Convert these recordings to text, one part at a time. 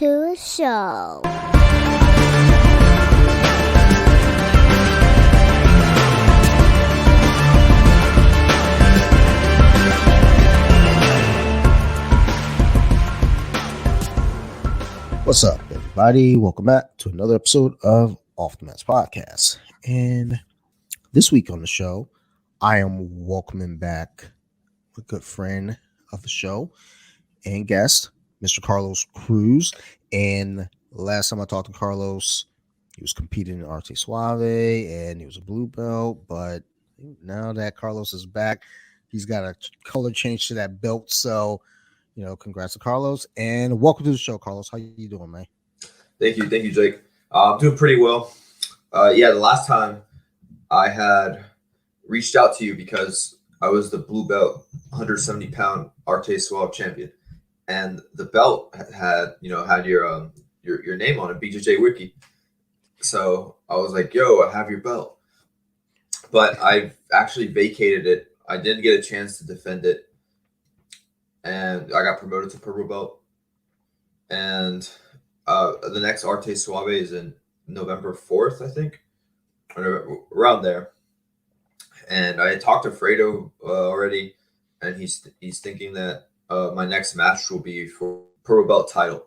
to the show. What's up, everybody? Welcome back to another episode of Off the Mats Podcast. And this week on the show, I am welcoming back a good friend of the show and guest, Mr. Carlos Cruz. And last time I talked to Carlos, he was competing in Arte Suave and he was a blue belt. But now that Carlos is back, he's got a color change to that belt. So, congrats to Carlos and welcome to the show, Carlos. How you doing, man? Thank you, Jake. I'm doing pretty well. The last time I had reached out to you because I was the blue belt 170-pound Arte Suave champion, and the belt had your name on it, BJJ Wiki. So I was like, "Yo, I have your belt," but I've actually vacated it. I didn't get a chance to defend it, and I got promoted to purple belt. And the next Arte Suave is in November 4th, I think, or around there. And I had talked to Fredo already, and he's thinking that my next match will be for purple belt title.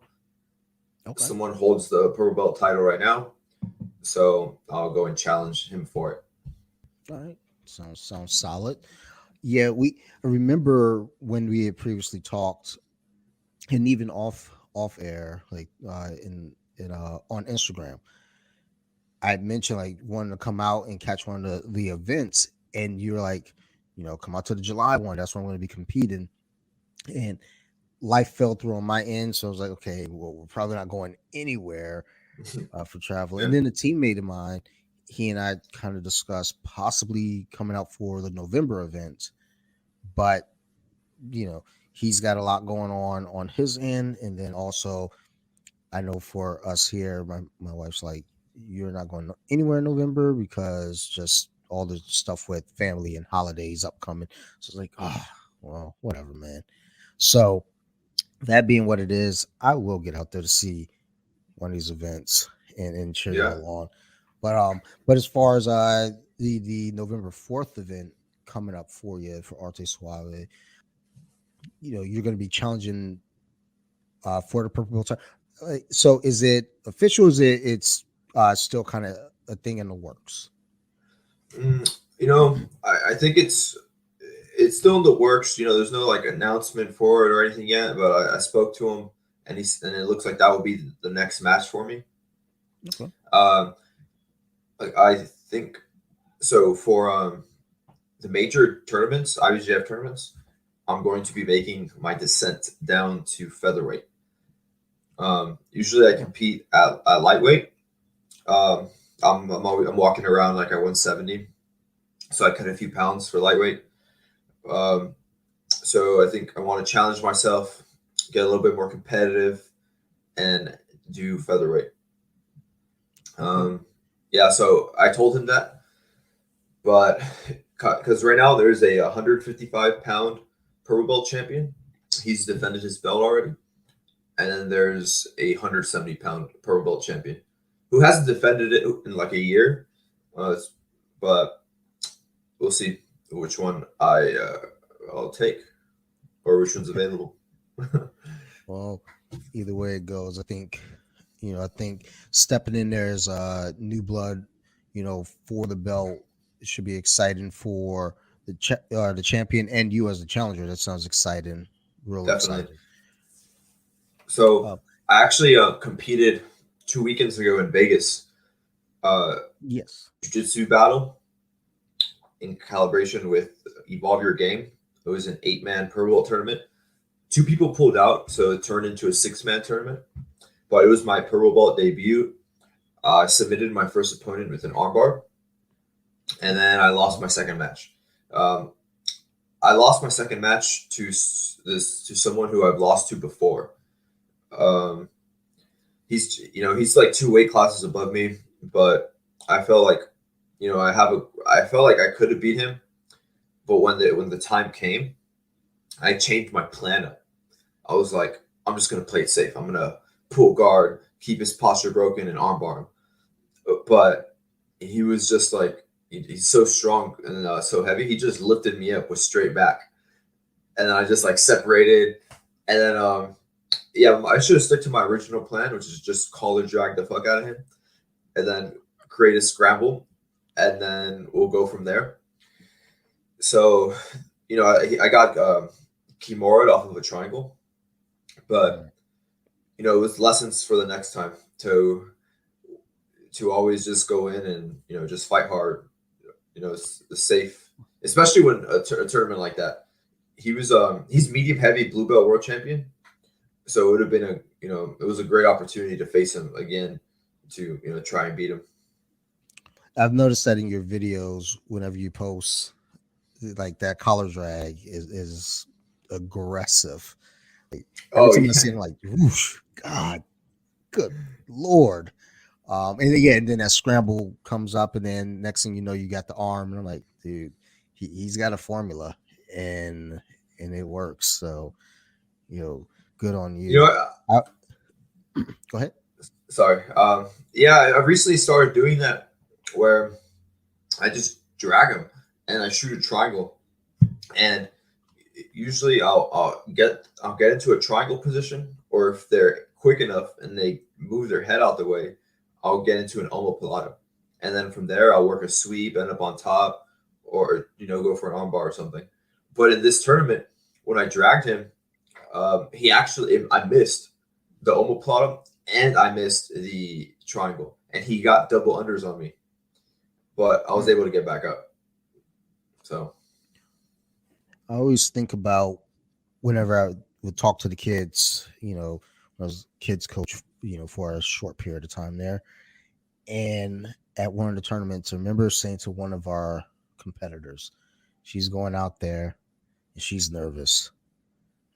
Okay. Someone holds the purple belt title right now, so I'll go and challenge him for it. All right, sounds solid. Yeah, I remember when we had previously talked, and even off air, like in on Instagram, I mentioned like wanting to come out and catch one of the events, and you're like, come out to the July one. That's when I'm going to be competing. And life fell through on my end, so I was like, okay, well, we're probably not going anywhere for travel. Yeah. And then a teammate of mine, he and I kind of discussed possibly coming out for the November event, but he's got a lot going on his end, and then also I know for us here, my wife's like, you're not going anywhere in November because just all the stuff with family and holidays upcoming. So it's like, oh, well, whatever, man. So that being what it is, I will get out there to see one of these events and cheer you all on. But as far as the November 4th event coming up for you for Arte Suave, you're going to be challenging for the purple belt. So is it official? Is it's still kind of a thing in the works? I think it's still in the works. There's no like announcement for it or anything yet, but I spoke to him, and it looks like that will be the next match for me. Okay. I think so for the major tournaments, IBJJF tournaments, I'm going to be making my descent down to featherweight. Usually I compete at lightweight. I'm walking around like at 170, so I cut a few pounds for lightweight. So I think I want to challenge myself, get a little bit more competitive, and do featherweight. So I told him that, but because right now there's a 155-pound purple belt champion. He's defended his belt already. And then there's a 170-pound purple belt champion who hasn't defended it in like a year. But we'll see which one I'll take or which one's available. Well, either way it goes, I think stepping in there as new blood, for the belt, it should be exciting for the champion and you as the challenger. That sounds exciting. Really Definitely. Exciting. So I actually competed 2 weekends ago in Vegas. Yes. Jiu-jitsu battle in calibration with Evolve Your Game. It was an 8-man purple belt tournament. 2 people pulled out, so it turned into a 6-man tournament. But it was my purple belt debut. I submitted my first opponent with an armbar, and then I lost my second match. I lost my second match to someone who I've lost to before. He's like 2 weight classes above me, but I felt like, I felt like I could have beat him, but when the time came, I changed my plan up. I was like, I'm just gonna play it safe. I'm gonna pull guard, keep his posture broken, and armbar him. But he was just like he's so strong and so heavy. He just lifted me up with straight back, and then I just like separated, and then yeah, I should have stuck to my original plan, which is just collar drag the fuck out of him, and then create a scramble, and then we'll go from there. So, I got Kimura off of a triangle, but Mm. it was lessons for the next time to always just go in and just fight hard. It's safe, especially when a tournament like that. He's medium heavy blue belt world champion, so it would have been it was a great opportunity to face him again to try and beat him. I've noticed that in your videos, whenever you post, like that collar drag is aggressive. Every Oh time I yeah, see it, I'm like, whoosh, God, good Lord. And again, then that scramble comes up, and then next thing you know, you got the arm, and I'm like, dude, he's got a formula, and and it works. So good on you you. know what? I, Go ahead. Sorry. Yeah, I recently started doing that where I just drag them and I shoot a triangle, and usually I'll get into a triangle position, or if they're quick enough and they move their head out the way, I'll get into an omoplata, and then from there I'll work a sweep, end up on top, or go for an armbar or something. But in this tournament, when I dragged him, he actually I missed the omoplata and I missed the triangle, and he got double unders on me, but I was Mm. able to get back up. So I always think about whenever I would talk to the kids, when I was kids coach, for a short period of time there. And at one of the tournaments, I remember saying to one of our competitors, she's going out there and she's nervous.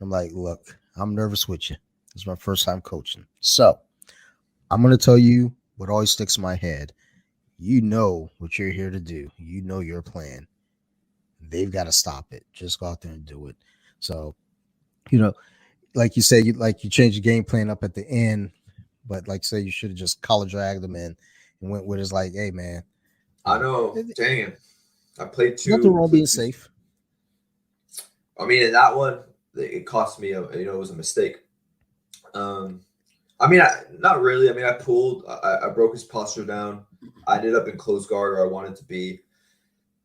I'm like, look, I'm nervous with you. It's my first time coaching. So I'm going to tell you what always sticks in my head. You know what you're here to do, you know your plan. They've got to stop it. Just go out there and do it. So, you know, like you said, you change the game plan up at the end, but like say you should have just collar dragged them in and went with it's like, hey man, you I know, know, dang, I played nothing two, wrong played being two. safe. I mean, in that one, it cost me. It was a mistake. Um, I mean, not really. I mean, I pulled. I broke his posture down. I ended up in close guard where I wanted to be,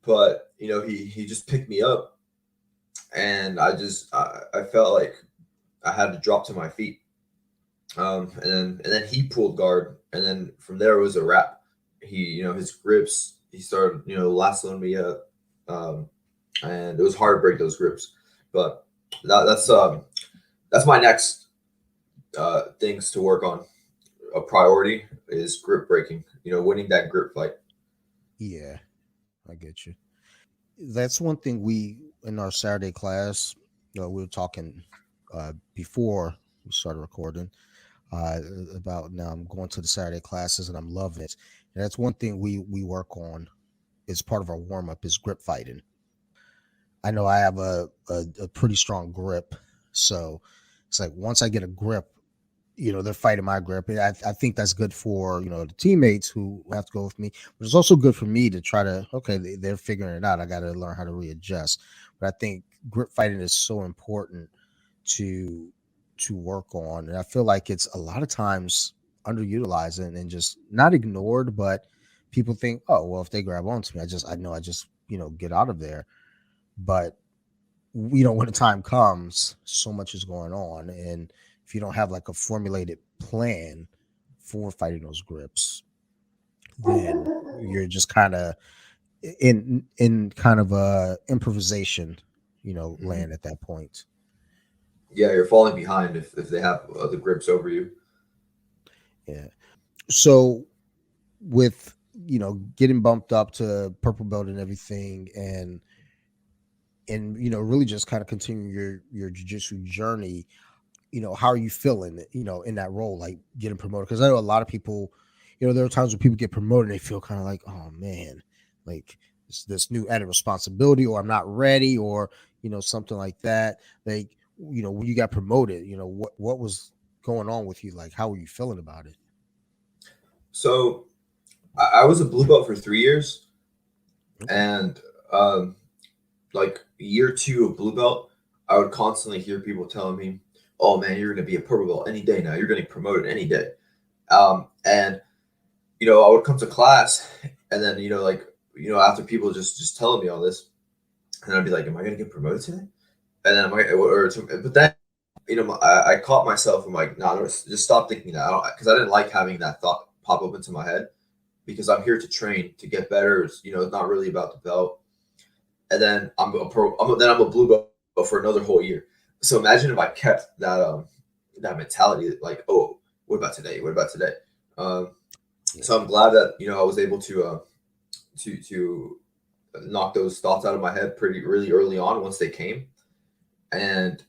but he just picked me up, and I felt like I had to drop to my feet. And then he pulled guard, and then from there it was a wrap. His grips. He started lassoing me up, um, and it was hard to break those grips. But that's my next things to work on. A priority is grip breaking. Winning that grip fight. Yeah, I get you. That's one thing we in our Saturday class. We were talking before we started recording uh, about now. I'm going to the Saturday classes and I'm loving it. And that's one thing we work on. Is part of our warm up is grip fighting. I know I have a pretty strong grip, so it's like once I get a grip, they're fighting my grip. And I think that's good for the teammates who have to go with me, but it's also good for me to try to okay, they're figuring it out. I got to learn how to readjust. But I think grip fighting is so important to work on, and I feel like it's a lot of times underutilized and just not ignored. But people think, oh well, if they grab onto me, I know I just get out of there. But when the time comes, so much is going on, and if you don't have like a formulated plan for fighting those grips, then you're just kind of in kind of a improvisation, Mhm. land at that point. Yeah, you're falling behind if they have the grips over you. Yeah. So with getting bumped up to purple belt and everything, and really just kind of continuing your jiu-jitsu journey, how are you feeling, in that role, like getting promoted? Because I know a lot of people, there are times when people get promoted and they feel kind of like, oh man, like this new added responsibility, or I'm not ready, or something like that. Like, when you got promoted, what was going on with you? Like, how were you feeling about it? So I was a blue belt for 3 years, Okay. and um, like year two of blue belt, I would constantly hear people telling me, "Oh man, you're going to be a purple belt any day now. You're going to get promoted any day." And I would come to class, and then after people just telling me all this, and I'd be like, "Am I going to get promoted today?" And then but then I caught myself. I'm like, "No, just stop thinking that," because I didn't like having that thought pop up into my head because I'm here to train to get better. It's not really about the belt. And then I'm a blue belt for another whole year. So imagine if I kept that mentality, like, oh, what about today? What about today? Um, Yeah. so I'm glad that I was able to knock those thoughts out of my head pretty really early on once they came, and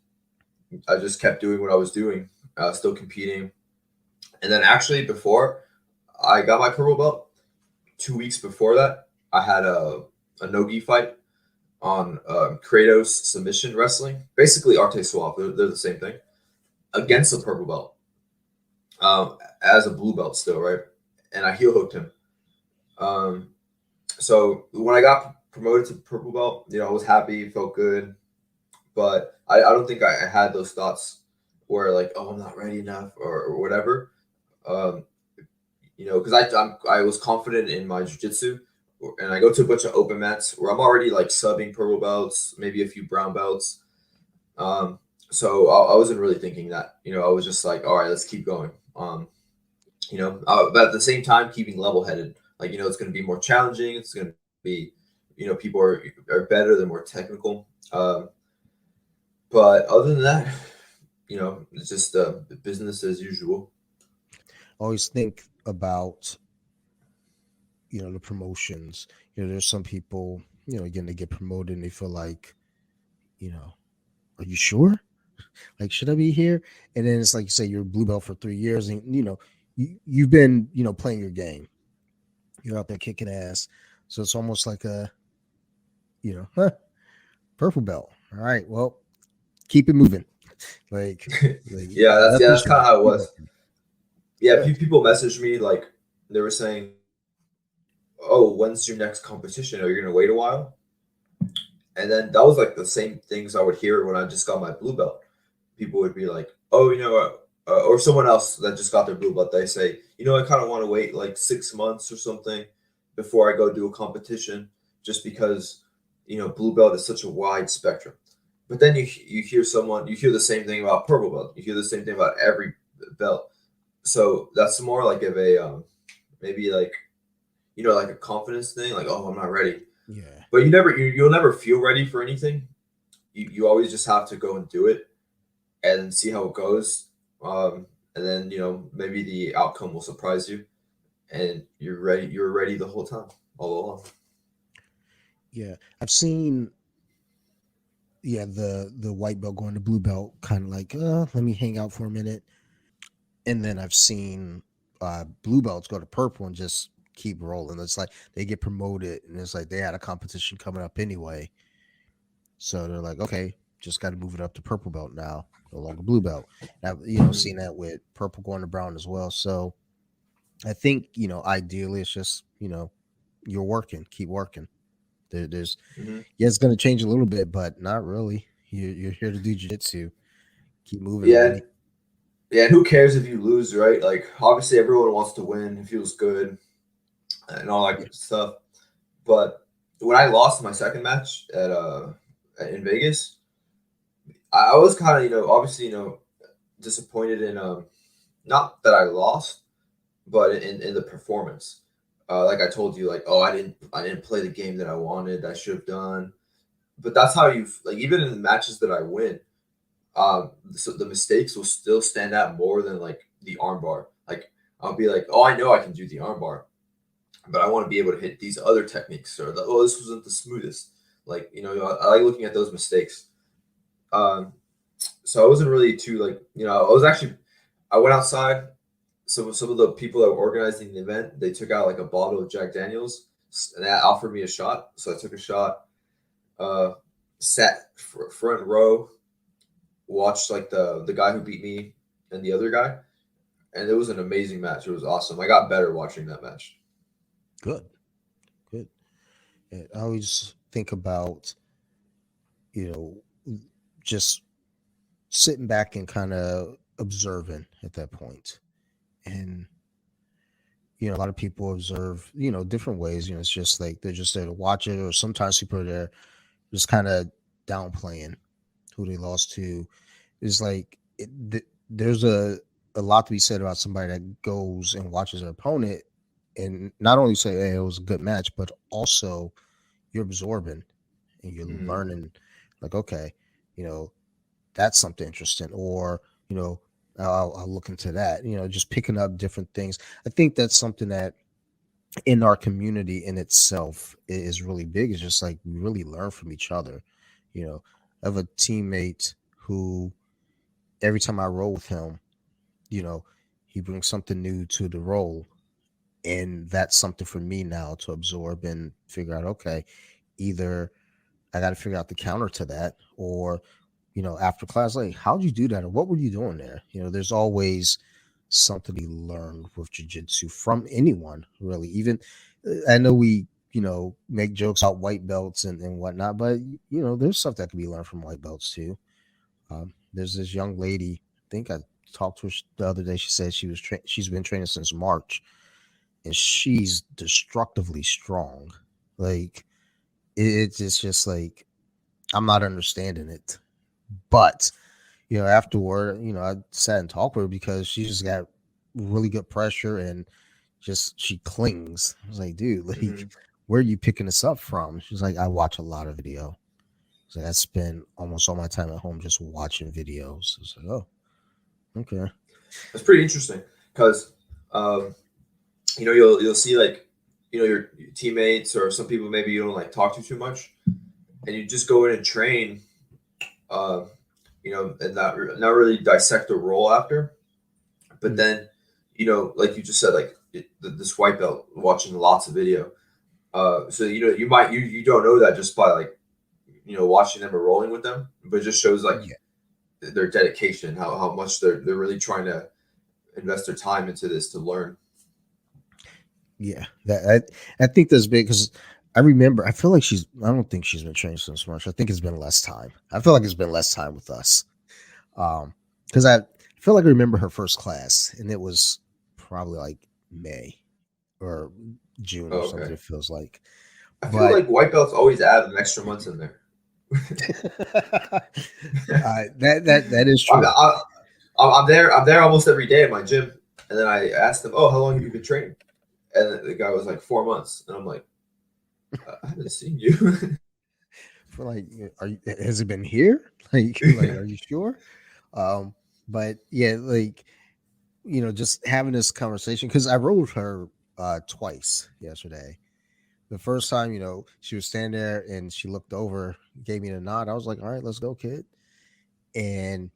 I just kept doing what I was doing, still competing. And then actually before I got my purple belt, 2 weeks before that, I had a no-gi fight on Kratos submission wrestling, basically Arte Suave. They're the same thing against a purple belt, as a blue belt still, right? And I heel hooked him. Um, so when I got promoted to purple belt, I was happy, felt good, but I don't think I had those thoughts where like, oh, I'm not ready enough or whatever. Um, because I was confident in my jujitsu, and I go to a bunch of open mats where I'm already like subbing purple belts, maybe a few brown belts. Um, so I wasn't really thinking that. I was just like, all right, let's keep going. But at the same time, keeping level headed. Like it's going to be more challenging. It's going to be, people are better. They're more technical. But other than that, it's just business as usual. Always think about, the promotions. There's some people, again, they get promoted and they feel like, you know, are you sure? Like, should I be here? And then it's like you say, you're a blue belt for 3 years, and you've been, playing your game. You're out there kicking ass. So it's almost like a, huh, purple belt. All right, well, keep it moving. Like, like Yeah, nothing's that's kind of changed. how it Keep was. working. Yeah, Yeah. people messaged me like they were saying, "Oh, when's your next competition? Are you gonna wait a while?" And then that was like the same things I would hear when I just got my blue belt. People would be like, "Oh, or someone else that just got their blue belt, they say, I kind of want to wait like 6 months or something before I go do a competition, just because blue belt is such a wide spectrum." But then you hear the same thing about purple belt, you hear the same thing about every belt. So that's more like of a maybe like like a confidence thing, like, oh, I'm not ready. Yeah. But you'll never feel ready for anything. You always just have to go and do it and see how it goes. And then maybe the outcome will surprise you, and you're ready. You're ready the whole time, all along. Yeah. I've seen, yeah, the white belt going to blue belt, kind of like, let me hang out for a minute. And then I've seen blue belts go to purple and just keep rolling. It's like they get promoted, and it's like they had a competition coming up anyway, so they're like, okay, just got to move it up to purple belt now, no longer blue belt. And I've seen that with purple going to brown as well. So I think ideally it's just you're working, keep working. There's Mm-hmm. yeah, it's going to change a little bit, but not really. You're here to do jiu-jitsu. Keep moving, Yeah, man. yeah. And who cares if you lose, right? Like, obviously, everyone wants to win. It feels good and all that Yeah. good stuff. But when I lost my second match in Vegas, I was kind of obviously disappointed in not that I lost, but in the performance. Like I told you, like, oh, I didn't play the game that I wanted. I should have done. But that's how you like even in the matches that I win, so the mistakes will still stand out more than like the armbar. Like I'll be like, oh, I know I can do the armbar, but I want to be able to hit these other techniques, or oh, this wasn't the smoothest. Like I like looking at those mistakes. Um, so I wasn't really too like I was actually I went outside. So some of the people that were organizing the event, they took out like a bottle of Jack Daniels and they offered me a shot. So I took a shot, sat front row, watched like the guy who beat me. and the other guy, and it was an amazing match. It was awesome. I got better watching that match. Good, good. And I always think about, you know, just sitting back and kind of observing at that point. And, a lot of people observe, different ways. It's just like they're just there to watch it, or sometimes people are there just kind of downplaying who they lost to. Is like there's a lot to be said about somebody that goes and watches their opponent and not only say, hey, it was a good match, but also you're absorbing and you're Mm-hmm. learning, like, okay, you know, that's something interesting, or, you know, I'll look into that, just picking up different things. I think that's something that in our community in itself is really big. It's just like we really learn from each other. I have a teammate who every time I roll with him, you know, he brings something new to the role. And that's something for me now to absorb and figure out, okay, either I got to figure out the counter to that, or, after class, like, how'd you do that? Or what were you doing there? There's always something to learn with jujitsu from anyone, really. Even, I know we, make jokes about white belts and whatnot, but, there's stuff that can be learned from white belts too. There's this young lady, I think I talked to her the other day. She said she's been training since March, and she's destructively strong. Like, it's just like I'm not understanding it. But afterward, I sat and talked with her because she just got really good pressure and just she clings. I was like, dude, like, Mm-hmm. where are you picking this up from? She's like, I watch a lot of video. So I spend almost all my time at home just watching videos. I was like, oh, okay. That's pretty interesting because, um, you'll see like, your teammates or some people maybe you don't like talk to too much, and you just go in and train, uh, and not really dissect the role after. But Mm. then, like you just said, like this white belt watching lots of video. So you don't know that just by like watching them or rolling with them, but it just shows like Yeah. their dedication, how much they're really trying to invest their time into this to learn. Yeah. I think that's big because I remember, I feel like I don't think she's been training since March. I think it's been less time. I feel like it's been less time with us. Because I feel like I remember her first class, and it was probably like May or June or Oh, something. okay. It feels like, I feel but like white belts always add an extra month in there. that is I'm, true. I, I'm there. I'm there almost every day at my gym, and then I asked them, "Oh, how long have you been training?" And the guy was like 4 months, and I'm like, "I haven't seen you." For like, has it been here? Like, are you sure? Um, but yeah, like, just having this conversation because I rode with her twice yesterday. The first time, she was standing there and she looked over, gave me the nod. I was like, all right, let's go, kid. And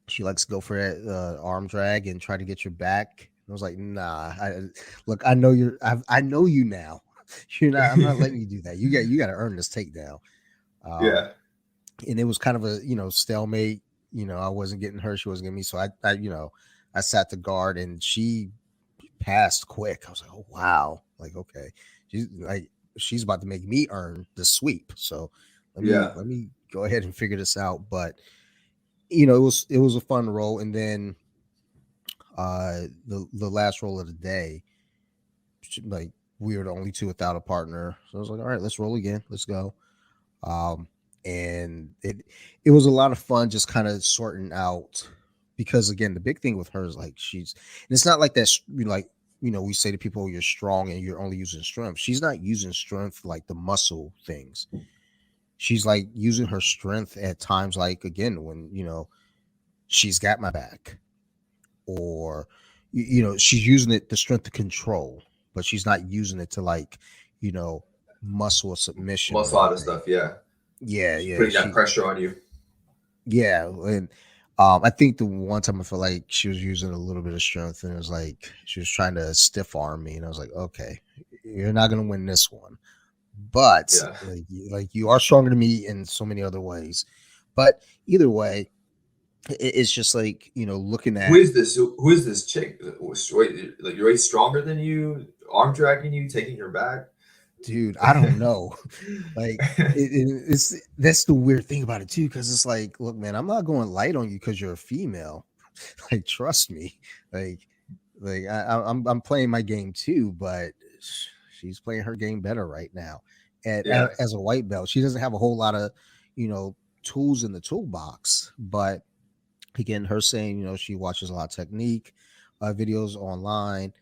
she likes to go for that arm drag and try to get your back. I was like, nah. Look, I know I know you now. You're not. I'm not letting you do that. You got to earn this takedown. Um, Yeah, and it was kind of a stalemate. I wasn't getting her. She wasn't getting me. So I sat the guard and she passed quick. I was like, oh wow. Like, okay, she's about to make me earn the sweep. So yeah. let me go ahead and figure this out. But it was a fun roll. And then the last roll of the day, like, we were the only two without a partner. So I was like, all right, let's roll again. Let's go. Um, and it was a lot of fun just kind of sorting out, because again, the big thing with her is like and it's not like that's like, we say to people, you're strong and you're only using strength. She's not using strength like the muscle things. She's like using her strength at times, like, again, when she's got my back, or she's using it the strength to control, but she's not using it to, like, you know muscle a submission or Muscle out of anything. stuff. Yeah, Yeah, just yeah, putting that pressure on you. yeah. And I think the one time I felt like she was using a little bit of strength, and it was like she was trying to stiff arm me, and I was like, okay, you're not gonna win this one, but Yeah. like you are stronger than me in so many other ways. But either way, It's just like, looking Who at, is this? Who is this chick? Wait, like you're way stronger than you, arm dragging you, taking your back. dude, I don't know. Like, it's that's the weird thing about it too, because it's like, look, man, I'm not going light on you because you're a female. Like, trust me. Like, I'm playing my game too, but she's playing her game better right now. And Yeah. as a white belt, she doesn't have a whole lot of, you know, tools in the toolbox. But again, her saying, she watches a lot of technique videos online,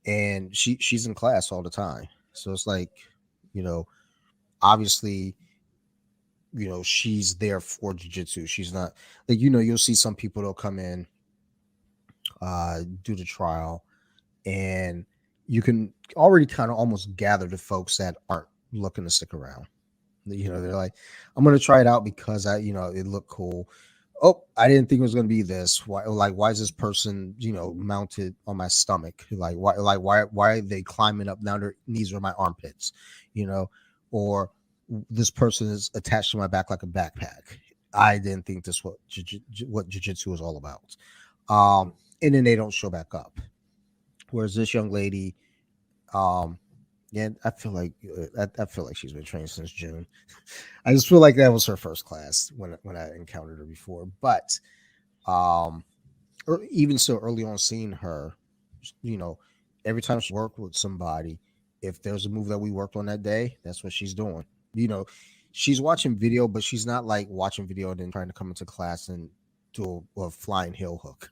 and she's in class all the time. So it's like, you know, obviously, she's there for jujitsu. She's not like, you'll see some people, they'll come in, do the trial, and you can already kind of almost gather the folks that aren't looking to stick around. They're like, I'm gonna try it out because it looked cool. Oh, I didn't think it was gonna be this. Why is this person, mounted on my stomach? Why are they climbing up? Now their knees are my armpits, you know, or this person is attached to my back like a backpack. I didn't think this what jujitsu was all about. And then they don't show back up. Whereas this young lady, um, yeah, I feel like she's been trained since June. I just feel like that was her first class when I encountered her before. But um, or even so early on, seeing her, you know, every time she worked with somebody, if there's a move that we worked on that day, that's what she's doing. You know, she's watching video, but she's not like watching video and then trying to come into class and do a flying heel hook.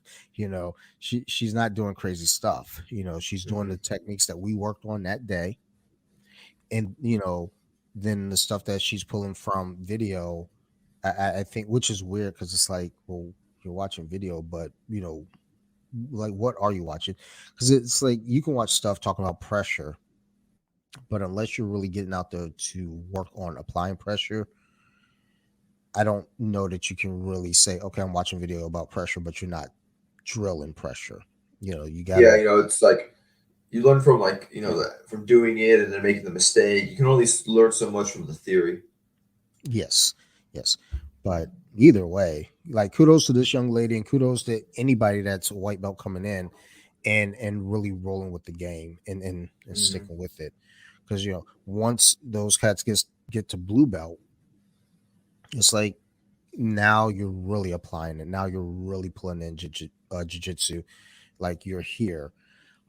She's not doing crazy stuff. She's doing the Mhm. techniques that we worked on that day, and then the stuff that she's pulling from video. I think, which is weird because it's like, well, you're watching video, but like, what are you watching? Because it's like you can watch stuff talking about pressure, but unless you're really getting out there to work on applying pressure, I don't know that you can really say, okay, I'm watching video about pressure, but you're not drilling pressure. You Yeah, gotta. it's like you learn from like from doing it and then making the mistake. You can only learn so much from the theory. Yes, yes. But either way, like, kudos to this young lady, and kudos to anybody that's a white belt coming in and really rolling with the game and Hmm. sticking with it. Because once those cats get to blue belt, it's like, now you're really applying it. Now you're really pulling in jiu-jitsu. Like, you're here.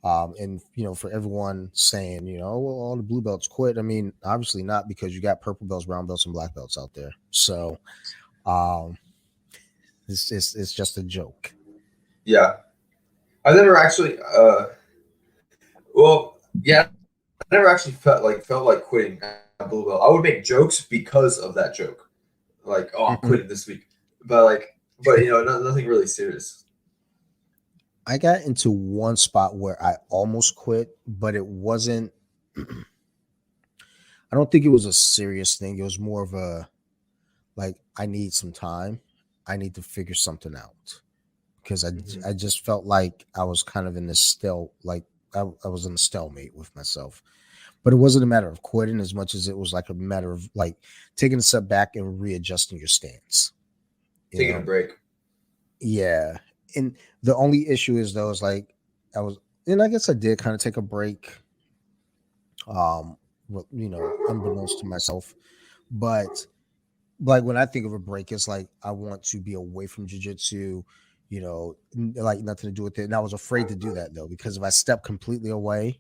And for everyone saying, well, all the blue belts quit. I mean, obviously not, because you got purple belts, brown belts, and black belts out there. So um, it's just a joke. Yeah, I never actually. Well, yeah, I never actually felt like quitting at Blue Belt. I would make jokes because of that joke, like, "Oh, I'm Mhm. quitting this week," but nothing really serious. I got into one spot where I almost quit, but it wasn't. I don't think it was a serious thing. It was more of a, like, I need some time. I need to figure something out, because Hmm. I just felt like I was kind of in this I was in a stalemate with myself. But it wasn't a matter of quitting as much as it was like a matter of, like, taking a step back and readjusting your stance. You Taking a know, break. yeah. And the only issue is, though, is like, I was, and I guess I did kind of take a break, unbeknownst to myself. But like, when I think of a break, it's like I want to be away from jujitsu, like, nothing to do with it. And I was afraid to do that, though, because if I step completely away,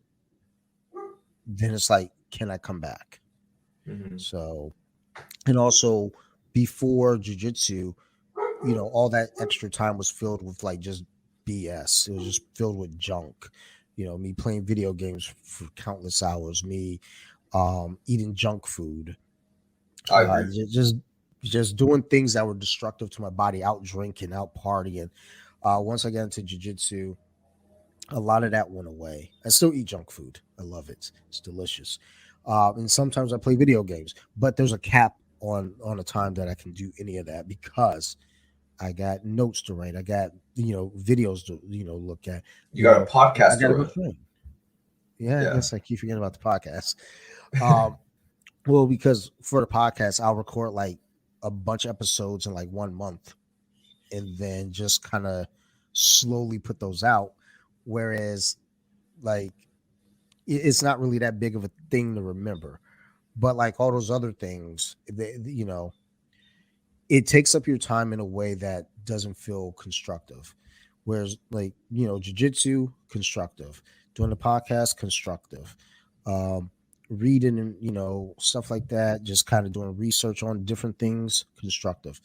then it's like, can I come back? Hmm. So, and also, before jujitsu, all that extra time was filled with, like, just BS. It was just filled with junk. Me playing video games for countless hours, me eating junk food, I agree. just doing things that were destructive to my body, out drinking, out partying. Once I got into jujitsu, a lot of that went away. I still eat junk food. I love it. It's delicious. And sometimes I play video games, but there's a cap on a time that I can do any of that, because I got notes to write. I got videos to look at. You got a I podcast to got to go run. train. Yeah, I Yeah. guess I keep forgetting about the podcast. Um, well, because for the podcast, I'll record like a bunch of episodes in like 1 month, and then just kind of slowly put those out. Whereas, like, it's not really that big of a thing to remember. But like all those other things, it takes up your time in a way that doesn't feel constructive. Whereas, like, jujitsu, constructive. Doing the podcast, constructive. Um, Reading and stuff like that, just kind of doing research on different things, constructive.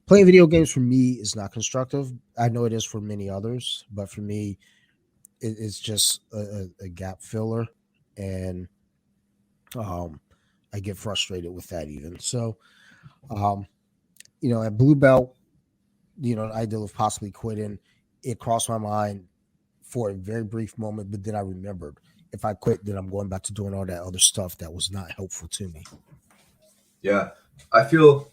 Playing video games for me is not constructive. I know it is for many others, but for me, it's just a gap filler, and um, I get frustrated with that even. So, um, at blue belt, the idea of possibly quitting, it crossed my mind for a very brief moment, but then I remembered if I quit, then I'm going back to doing all that other stuff that was not helpful to me. Yeah, I feel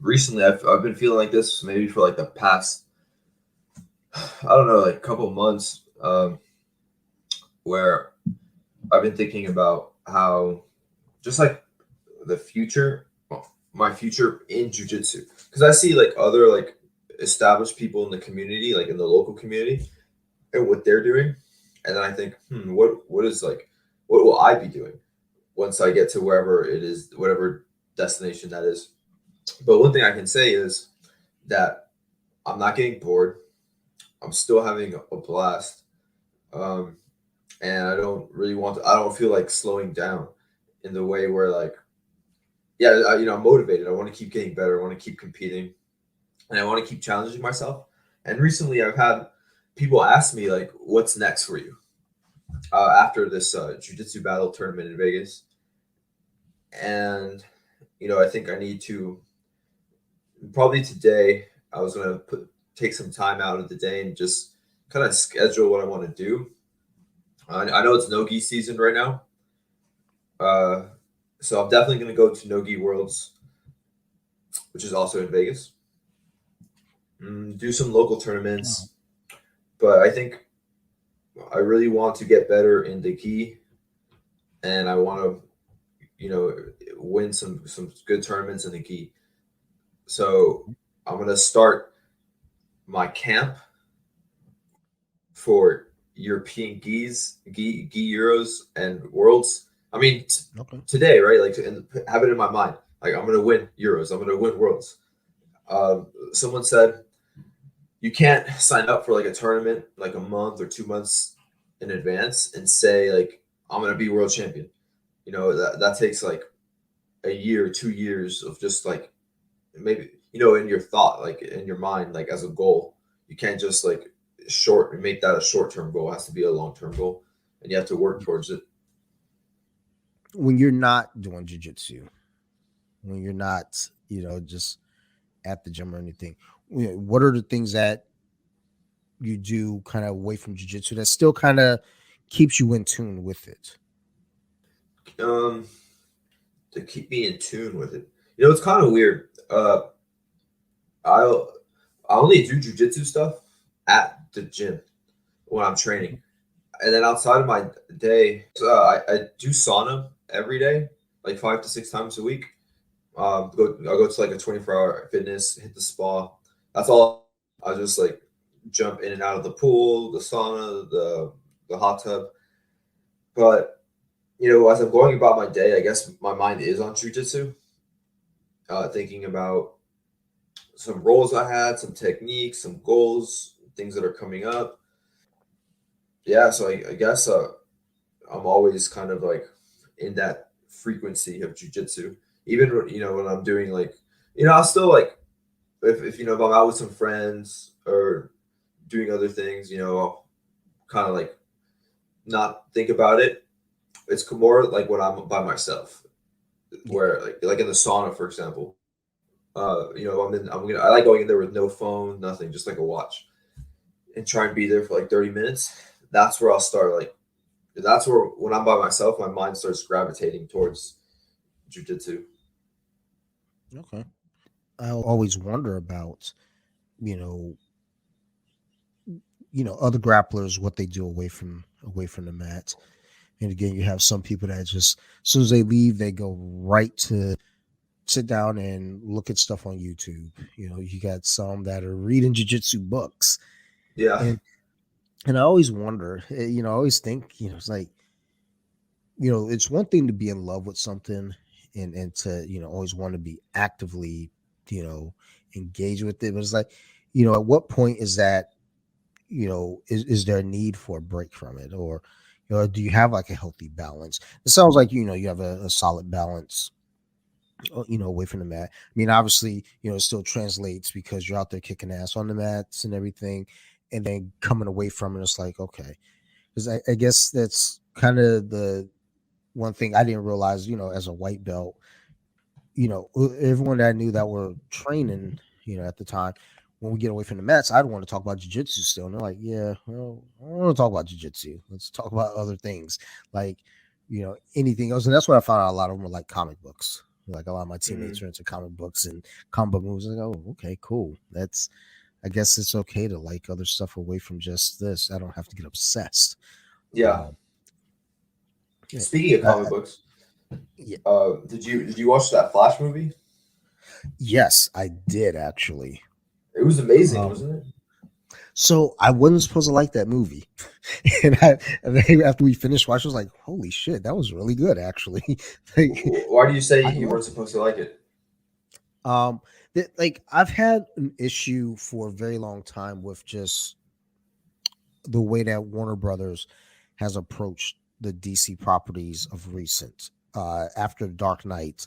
recently I've been feeling like this maybe for like the past, I don't know, like couple of months, where I've been thinking about how just like the future, well, my future in jujitsu, because I see like other like established people in the community, like in the local community, and what they're doing, and then I think, what is like, what will I be doing once I get to wherever it is, whatever destination that is. But one thing I can say is that I'm not getting bored. I'm still having a blast, um, and I don't really want to. I don't feel like slowing down in the way where like, yeah, I'm motivated. I want to keep getting better. I want to keep competing, and I want to keep challenging myself. And recently, I've had people ask me like, "What's next for you after this jiu-jitsu battle tournament in Vegas?" And I think I need to probably today. I was gonna take some time out of the day and just kind of schedule what I want to do. I know it's no-gi season right now, uh, so I'm definitely gonna go to no-gi Worlds, which is also in Vegas. Do some local Oh, tournaments, but I think I really want to get better in the gi, and I want to, win some good tournaments in the gi. So I'm gonna start my camp for European gi Euros and Worlds. I mean, okay. today, right? Like, and have it in my mind. Like, I'm gonna win Euros. I'm gonna win Worlds. Someone said you can't sign up for like a tournament like a month or 2 months in advance and say like I'm gonna be world champion. That takes like a year, 2 years of just like maybe in your thought, like in your mind, like as a goal. You can't just like make that a short term goal. It has to be a long term goal, and you have to work towards it. When you're not doing jujitsu, when you're not, just at the gym or anything, what are the things that you do kind of away from jujitsu that still kind of keeps you in tune with it? Um, to keep me in tune with it. It's kind of weird. I I only do jujitsu stuff at the gym when I'm training, and then outside of my day, I do sauna every day, like 5 to 6 times a week. I'll go to like a 24-hour fitness, hit the spa. That's all. I just like jump in and out of the pool, the sauna, the hot tub. But as I'm going about my day, I guess my mind is on jujitsu, thinking about some roles I had, some techniques, some goals, things that are coming up. Yeah, so I guess I'm always kind of like in that frequency of jujitsu. Even when I'm doing like, I'll still like if if I'm out with some friends or doing other things, I'll kind of like not think about it. It's more like when I'm by myself, Yeah. where like in the sauna, for example. I like going in there with no phone, nothing, just like a watch, and try and be there for like 30 minutes. That's where I'll start like that's where when I'm by myself, my mind starts gravitating towards jujitsu. Okay. I always wonder about, you know, other grapplers, what they do away from the mat. And again, you have some people that just as soon as they leave, they go right to sit down and look at stuff on YouTube. You got some that are reading jujitsu books, Yeah. and I always wonder, I always think, it's like, it's one thing to be in love with something, and to, always want to be actively, you know, engaged with it. But it's like, at what point is that, is there a need for a break from it? Or, do you have like a healthy balance? It sounds like, you have a solid balance, away from the mat. I mean, obviously, it still translates because you're out there kicking ass on the mats and everything, and then coming away from it, it's like, okay. Because I guess that's kind of the one thing I didn't realize, as a white belt, everyone that I knew that were training, at the time, when we get away from the mats, I'd want to talk about jujitsu still. And they're like, yeah, well, I don't want to talk about jujitsu. Let's talk about other things, like, anything else. And that's what I found out. A lot of them were like comic books. Like a lot of my teammates Mhm. are into comic books and comic book movies. Like, oh, okay, cool. I guess it's okay to like other stuff away from just this. I don't have to get obsessed. Yeah. Um, yeah, Speaking of I, comic books, yeah, did you watch that Flash movie? yes, I did actually. It was amazing, Um, wasn't it? so I wasn't supposed to like that movie, and then after we finished watching, I was like, "Holy shit, that was really good, actually." Like, Why do you say I you weren't loved it. supposed to like it? Um, like I've had an issue for a very long time with just the way that Warner Brothers has approached the DC properties of recent. After Dark Knight,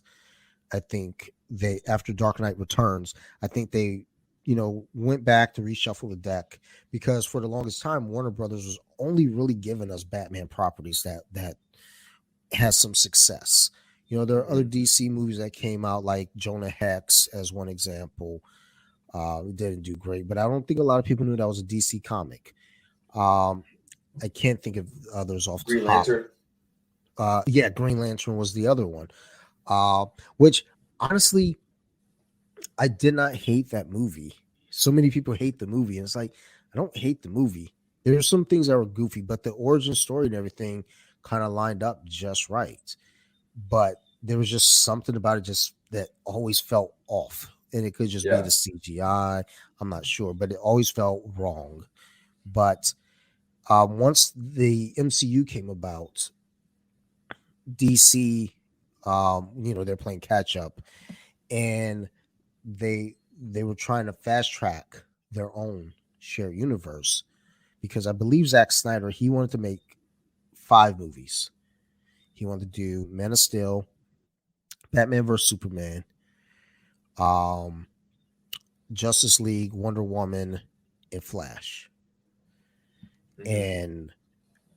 I think they after Dark Knight Returns, I think they, went back to reshuffle the deck, because for the longest time Warner Brothers was only really giving us Batman properties that has some success. There are other Hmm. DC movies that came out, like Jonah Hex as one example. It didn't do great, but I don't think a lot of people knew that was a DC comic. Um, I can't think of others off Green top. Lantern. Yeah, Green Lantern was the other one. Which honestly, I did not hate that movie. So many people hate the movie, and it's like, I don't hate the movie. There's some things that were goofy, but the origin story and everything kind of lined up just right. But there was just something about it just that always felt off. And it could just be Yeah. the CGI. I'm not sure, but it always felt wrong. But once the MCU came about, DC, they're playing catch up, and they were trying to fast track their own shared universe, because I believe Zack Snyder, he wanted to make 5 movies. He wanted to do Man of Steel, Batman vs Superman, um, Justice League, Wonder Woman, and Flash. Hmm. And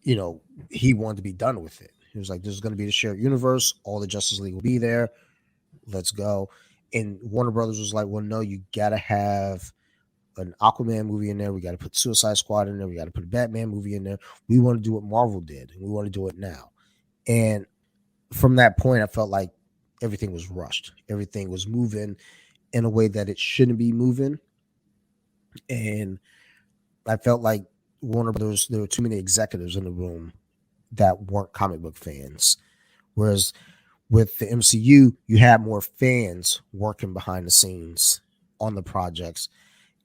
you know he wanted to be done with it. He was like, "This is going to be the shared universe. All the Justice League will be there. Let's go." And Warner Brothers was like, "Well, no, you got to have an Aquaman movie in there. We got to put Suicide Squad in there. We got to put a Batman movie in there. We want to do what Marvel did, and we want to do it now." And from that point, I felt like everything was rushed. Everything was moving in a way that it shouldn't be moving, and I felt like Warner Brothers, there were too many executives in the room that weren't comic book fans. Whereas with the MCU, you had more fans working behind the scenes on the projects,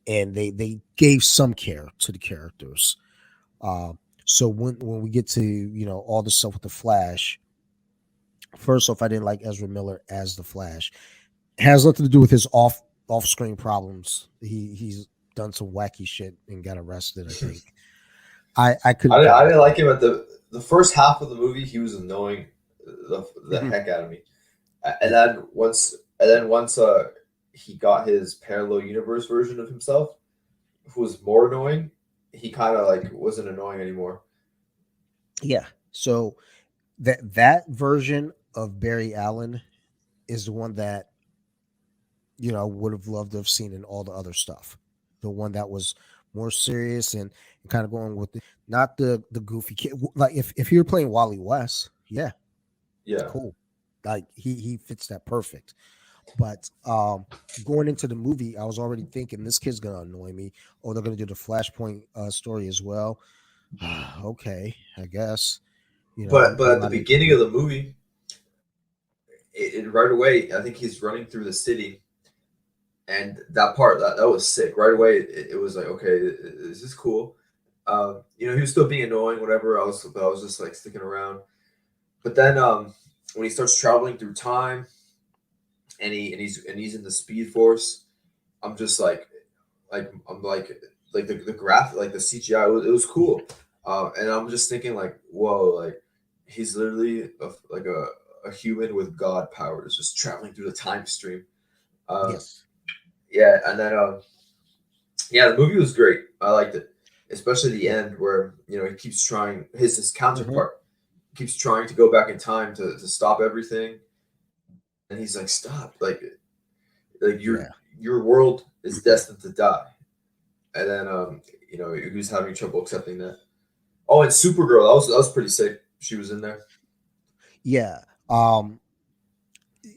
and they gave some care to the characters. Uh, so when we get to all the stuff with the Flash, first off, I didn't like Ezra Miller as the Flash. It has nothing to do with his off screen problems. He's done some wacky shit and got arrested, I think. I couldn't I connect didn't with like him at the first half of the movie. He was annoying the him. heck out of me. And Yeah. then once he got his parallel universe version of himself, who was more annoying, he kind of like wasn't annoying anymore. Yeah. So that version of Barry Allen is the one that would have loved to have seen in all the other stuff. The one that was more serious, and kind of going with not the goofy kid. Like if you were playing Wally West, yeah, Yeah. cool. Like he fits that perfect. But going into the movie, I was already thinking this kid's gonna annoy me. Oh, they're gonna do the Flashpoint story as well. Okay, I guess. But I'm at the not into beginning of the movie, right away, I think he's running through the city, and that part that was sick. Right away, it was like, okay, this is cool. He was still being annoying, whatever. But I was just like sticking around. But then, when he starts traveling through time, and he's in the Speed Force, I'm just I'm like the graph, like the CGI, it was cool. And I'm just thinking like, whoa, like he's literally a human with God powers, just traveling through the time stream. Uh, Yes. yeah, and then yeah, the movie was great. I liked it, especially the end where he keeps trying. His Hmm. counterpart keeps trying to go back in time to stop everything, and he's like, stop, like Yeah. your world is destined to die. And then he was having trouble accepting that. Oh, and Supergirl, that was pretty sick. She was in there. Yeah.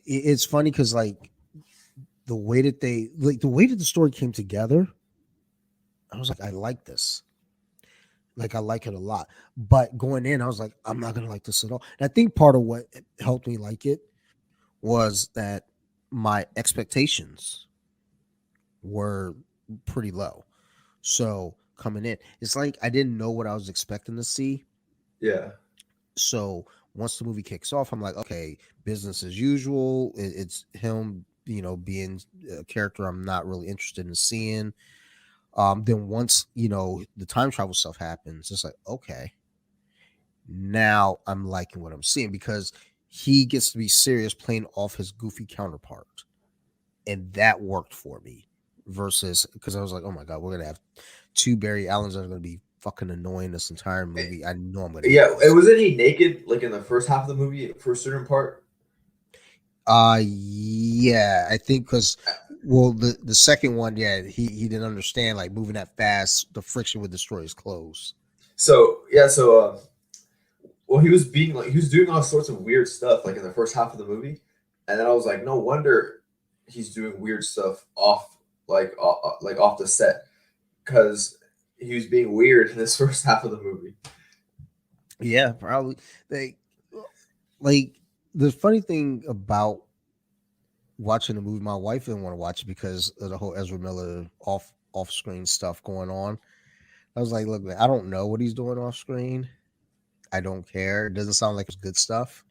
It's funny because like the way that the story came together, I was like, I like this. Like I like it a lot. But going in, I was like, I'm not gonna like this at all. And I think part of what helped me like it was that my expectations were pretty low. So coming in, it's like I didn't know what I was expecting to see. Yeah, So once the movie kicks off, I'm like, okay, business as usual. It's him, being a character I'm not really interested in seeing. Then once the time travel stuff happens, it's like, okay, now I'm liking what I'm seeing because he gets to be serious playing off his goofy counterpart, and that worked for me. Versus because I was like, oh my god, we're gonna have two Barry Allens that are gonna be fucking annoying this entire movie. I know I'm gonna hate yeah. It this. wasn't he naked like in the first half of the movie for a certain part. Yeah, I think because well, the second one, yeah, he didn't understand like moving that fast, the friction would destroy his clothes. So yeah, well, he was doing all sorts of weird stuff like in the first half of the movie, and then I was like, no wonder he's doing weird stuff off the set because he was being weird in this first half of the movie. Yeah, probably. They like the funny thing about watching the movie. My wife didn't want to watch it because of the whole Ezra Miller off screen stuff going on. I was like, look, man, I don't know what he's doing off screen. I don't care. It doesn't sound like it's good stuff.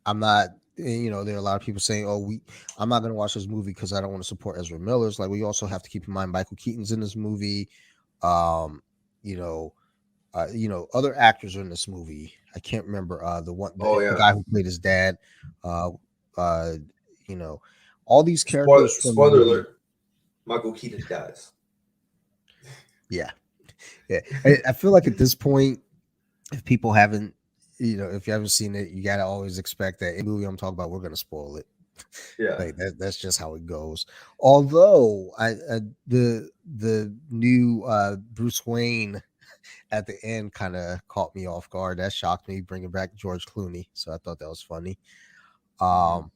I'm not. There are a lot of people saying, "Oh, I'm not going to watch this movie because I don't want to support Ezra Miller." It's like we also have to keep in mind Michael Keaton's in this movie. Um, you know, other actors are in this movie. I can't remember Oh the yeah, guy who played his dad. Uh, uh, you know, all these spoiler characters from the spoiler movie. alert: Michael Keaton dies. Yeah, yeah. I feel like at this point, if people haven't, if you haven't seen it, you gotta always expect that any movie I'm talking about, we're gonna spoil it. Yeah. Like that's just how it goes. Although the new Bruce Wayne at the end kind of caught me off guard. That shocked me, bringing back George Clooney. So I thought that was funny. Hmm. Um,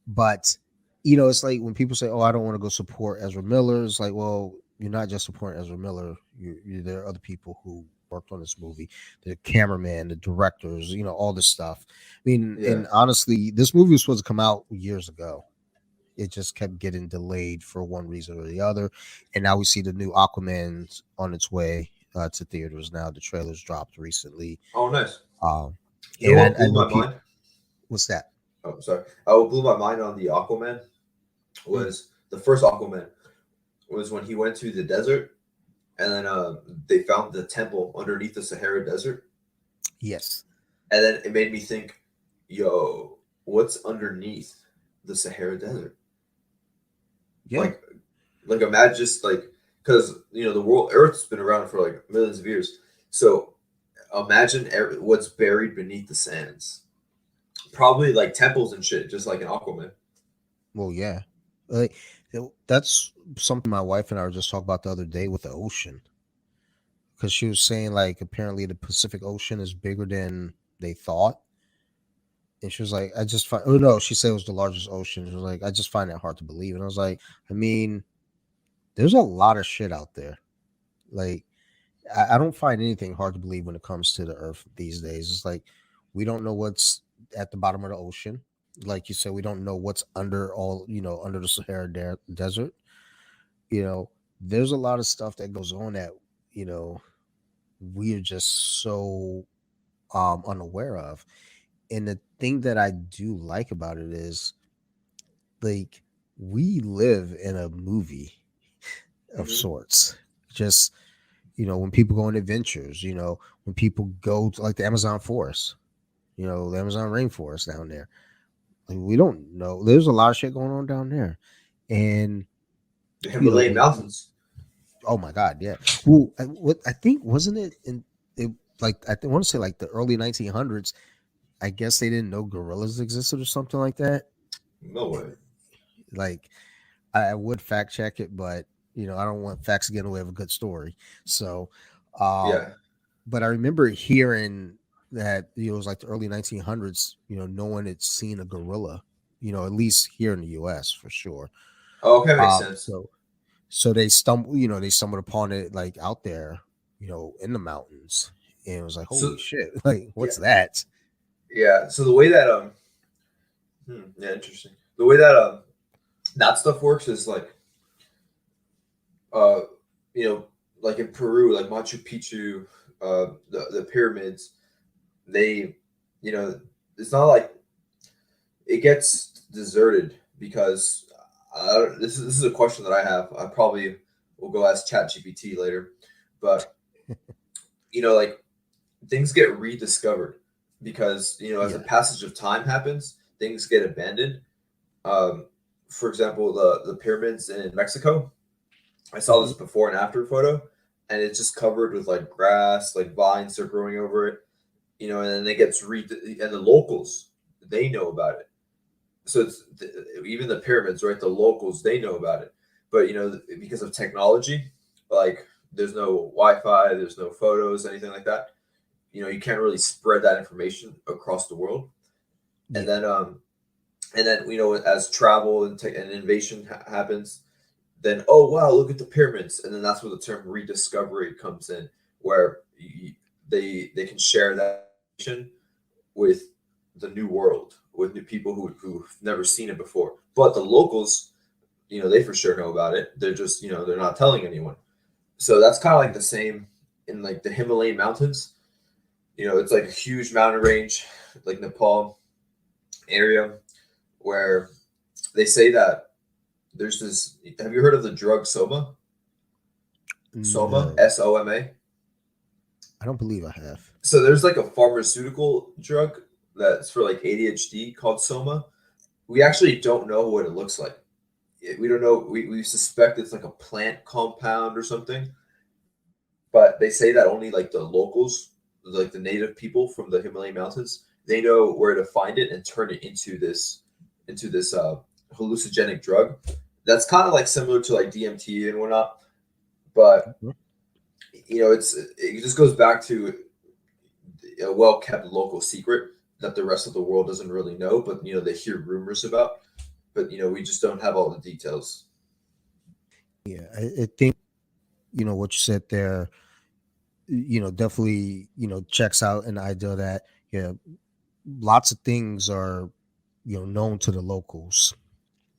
but it's like when people say, "Oh, I don't want to go support Ezra Miller," it's like, well, you're not just supporting Ezra Miller. There are other people who worked on this movie, the cameraman, the directors, all this stuff. I mean, Yeah. and honestly, this movie was supposed to come out years ago. It just kept getting delayed for one reason or the other, and now we see the new Aquaman on its way to theaters. Now the trailers dropped recently, Oh, nice. um, You know and what I blew know my people. mind? What's that? Oh, sorry. What blew my mind on the Aquaman Mm, was the first Aquaman was when he went to the desert, and then they found the temple underneath the Sahara Desert, yes. and then it made me think, yo, what's underneath the Sahara Desert? Yeah. Like, imagine just like because the world Earth's been around for like millions of years, so imagine what's buried beneath the sands. Probably like temples and shit, just like an Aquaman. Well, yeah. Like that's something my wife and I were just talking about the other day with the ocean, because she was saying like apparently the Pacific Ocean is bigger than they thought, and she was like, "I just find." Oh no, she said it was the largest ocean. She was like, "I just find it hard to believe," and I was like, "I mean, there's a lot of shit out there. Like, I don't find anything hard to believe when it comes to the Earth these days. It's like we don't know what's at the bottom of the ocean. like you said, we don't know what's under all, under the Sahara Desert. You know, there's a lot of stuff that goes on that, you know, we are just so unaware of. And the thing that I do like about it is, like, we live in a movie of Hmm. sorts. Just, when people go on adventures, when people go to like the Amazon forest, the Amazon rainforest down there. Like, we don't know. There's a lot of shit going on down there. And, The Himalayan when mountains. oh my God, yeah. Well, what I think, wasn't it in it, like, want to say like the early 1900s. I guess they didn't know gorillas existed or something like that. No way. Like, I would fact check it, but I don't want facts getting away with a good story. So, Yeah. but I remember hearing that it was like the early 1900s. No one had seen a gorilla. At least here in the U.S. for sure. Oh, okay, makes sense. So they stumbled upon it, like, out there, in the mountains, and it was like, holy So shit, like, yeah, what's that? yeah. So the way that yeah, interesting. The way that that stuff works is like uh, you know, like in Peru, like Machu Picchu, the pyramids, they, you know, it's not like it gets deserted because this is a question that I have. I probably will go ask ChatGPT later, but like things get rediscovered because as the Yeah. passage of time happens, things get abandoned. Um, for example, the pyramids in Mexico. I saw Hmm. this before and after photo, and it's just covered with like grass, like vines are growing over it. And then it gets and the locals, they know about it. So even the pyramids, right? The locals, they know about it, but because of technology, like there's no Wi-Fi, there's no photos, anything like that. You can't really spread that information across the world. And Yeah. then as travel and innovation happens, then oh wow, look at the pyramids, and then that's where the term rediscovery comes in, where they can share that information with the new world, with new people who've never seen it before. But the locals, they for sure know about it. They're just they're not telling anyone. So that's kind of like the same in like the Himalayan mountains. It's like a huge mountain range, like Nepal area, where they say that there's this. Have you heard of the drug soma? Soma, No, SOMA. I don't believe I have. So there's like a pharmaceutical drug that's for like ADHD called Soma. We actually don't know what it looks like. We don't know. We suspect it's like a plant compound or something, but they say that only like the locals, like the native people from the Himalayan mountains, they know where to find it and turn it into this hallucinogenic drug. That's kind of like similar to like DMT and whatnot, but Mhm. it just goes back to a well kept local secret that the rest of the world doesn't really know, but they hear rumors about, but we just don't have all the details. Yeah, I think what you said there, definitely, checks out an idea that, yeah, lots of things are, known to the locals.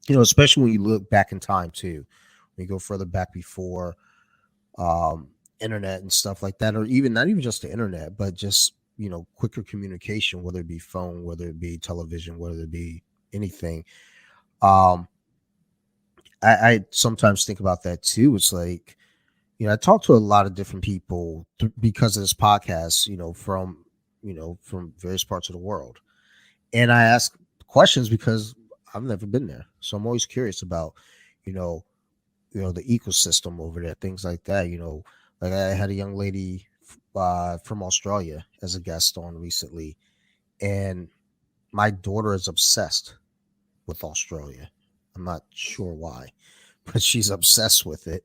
Especially when you look back in time too, when you go further back before um, internet and stuff like that, or even not even just the internet, but just quicker communication, whether it be phone, whether it be television, whether it be anything. Um, I sometimes think about that too. It's like, I talk to a lot of different people because of this podcast, from various parts of the world, and I ask questions because I've never been there, so I'm always curious about, you know, the ecosystem over there, things like that. Like, I had a young lady from Australia as a guest on recently, and my daughter is obsessed with Australia. I'm not sure why, but she's obsessed with it.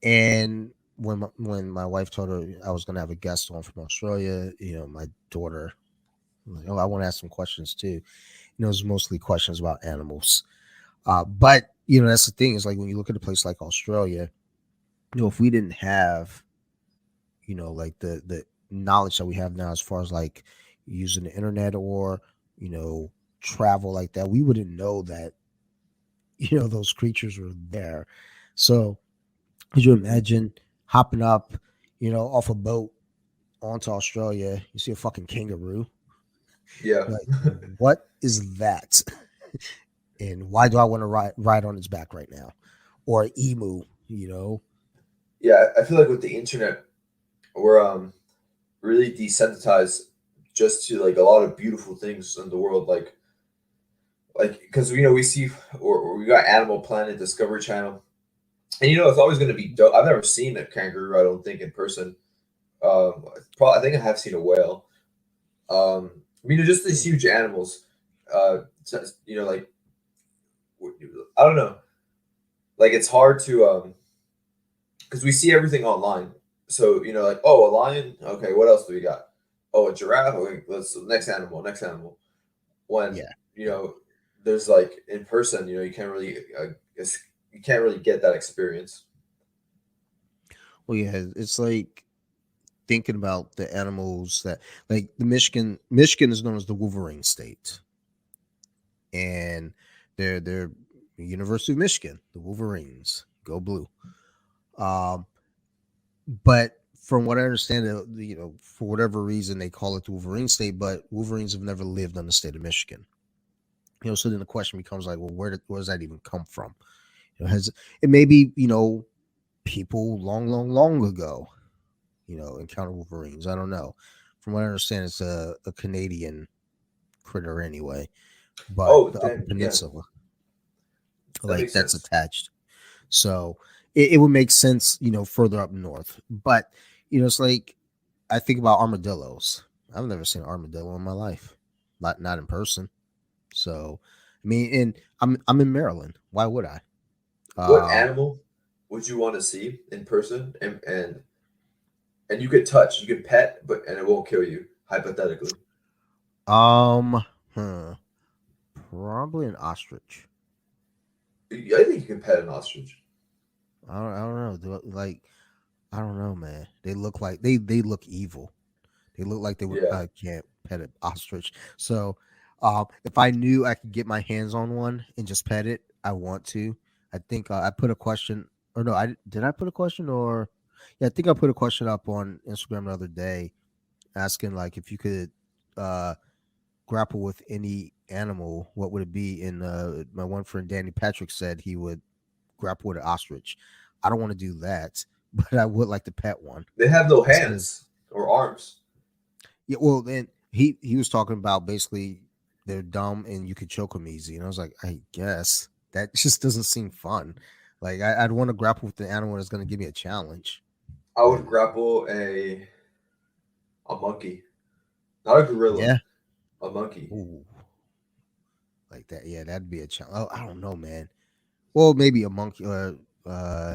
And when my wife told her I was going to have a guest on from Australia, my daughter, like, oh, I want to ask some questions too. It's mostly questions about animals. But that's the thing, is like, when you look at a place like Australia, if we didn't have, like the knowledge that we have now, as far as like using the internet, or, you know travel like that, we wouldn't know that those creatures were there. So could you imagine hopping up, off a boat onto Australia? You see a fucking kangaroo. Yeah, You're like, what is that? And why do I want to ride on its back right now? Or an emu, yeah. I feel like with the internet, we're really desensitized just to like a lot of beautiful things in the world, like because we see or we got Animal Planet, Discovery Channel, and it's always going to be dope. I've never seen a kangaroo, I don't think, in person. Probably, I think I have seen a whale. Just these huge animals. Like I don't know, like it's hard to because we see everything online. So like, oh, a lion. Okay, what else do we got? Oh, a giraffe. Okay, let's next animal. Next animal. When Yeah. you know there's like in person, you can't really get that experience. Well, yeah, it's like thinking about the animals that, like, the Michigan is known as the Wolverine state, and they're University of Michigan, the Wolverines, go blue. Um, but from what I understand, for whatever reason they call it the Wolverine state, but Wolverines have never lived in the state of Michigan. So then the question becomes like, well, where does that even come from? Has it maybe people long, long, long ago, encountered Wolverines? I don't know. From what I understand, it's a Canadian critter anyway, but Oh, the Upper then yeah, Peninsula, that like, makes that's sense. attached. So it would make sense, further up north. But it's like I think about armadillos. I've never seen an armadillo in my life, not in person. So I mean, and I'm in Maryland. Why would I? What Um, animal would you want to see in person, and you could touch, you could pet, but and it won't kill you, hypothetically? um, huh, probably an ostrich. I think you can pet an ostrich. I don't know. I don't know, man. They look like they look evil. They look like they would Yeah, probably can't pet an ostrich. So, if I knew I could get my hands on one and just pet it, I want to. I think I put a question, or no, I did. I put a question, or yeah, I think I put a question up on Instagram the other day, asking like if you could uh, grapple with any animal, what would it be? And my one friend Danny Patrick said he would grapple with an ostrich. I don't want to do that, but I would like to pet one. they have no He says, hands or arms. yeah, well, then he was talking about basically they're dumb and you could choke them easy, and I was like, I guess that just doesn't seem fun. Like I'd want to grapple with the animal that's going to give me a challenge. I would And grapple a monkey, not a gorilla, yeah, a monkey. ooh, like that. Yeah, that'd be a challenge. Oh, I don't know, man. Well, maybe a monkey. Not.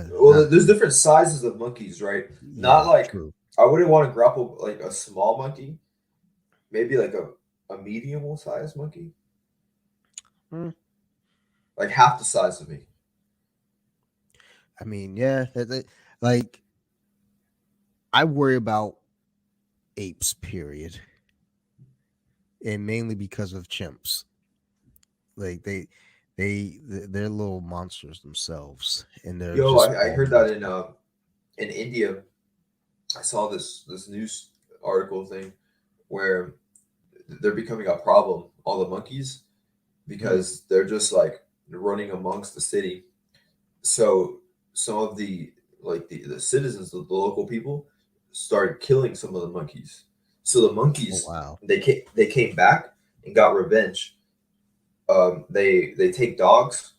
Well, there's different sizes of monkeys, right? Not Yeah, like true. I wouldn't want to grapple like a small monkey, maybe like a medium sized monkey, Hmm. like half the size of me. I mean, yeah, like I worry about apes. Period, and mainly because of chimps. Like they're little monsters themselves, and they're Yo, just I all heard that beautiful. in India. I saw this news article thing where they're becoming a problem. All the monkeys Hmm. because they're just like running amongst the city. So some of the citizens, the local people, started killing some of the monkeys. So the Oh monkeys wow. they came back and got revenge. They take dogs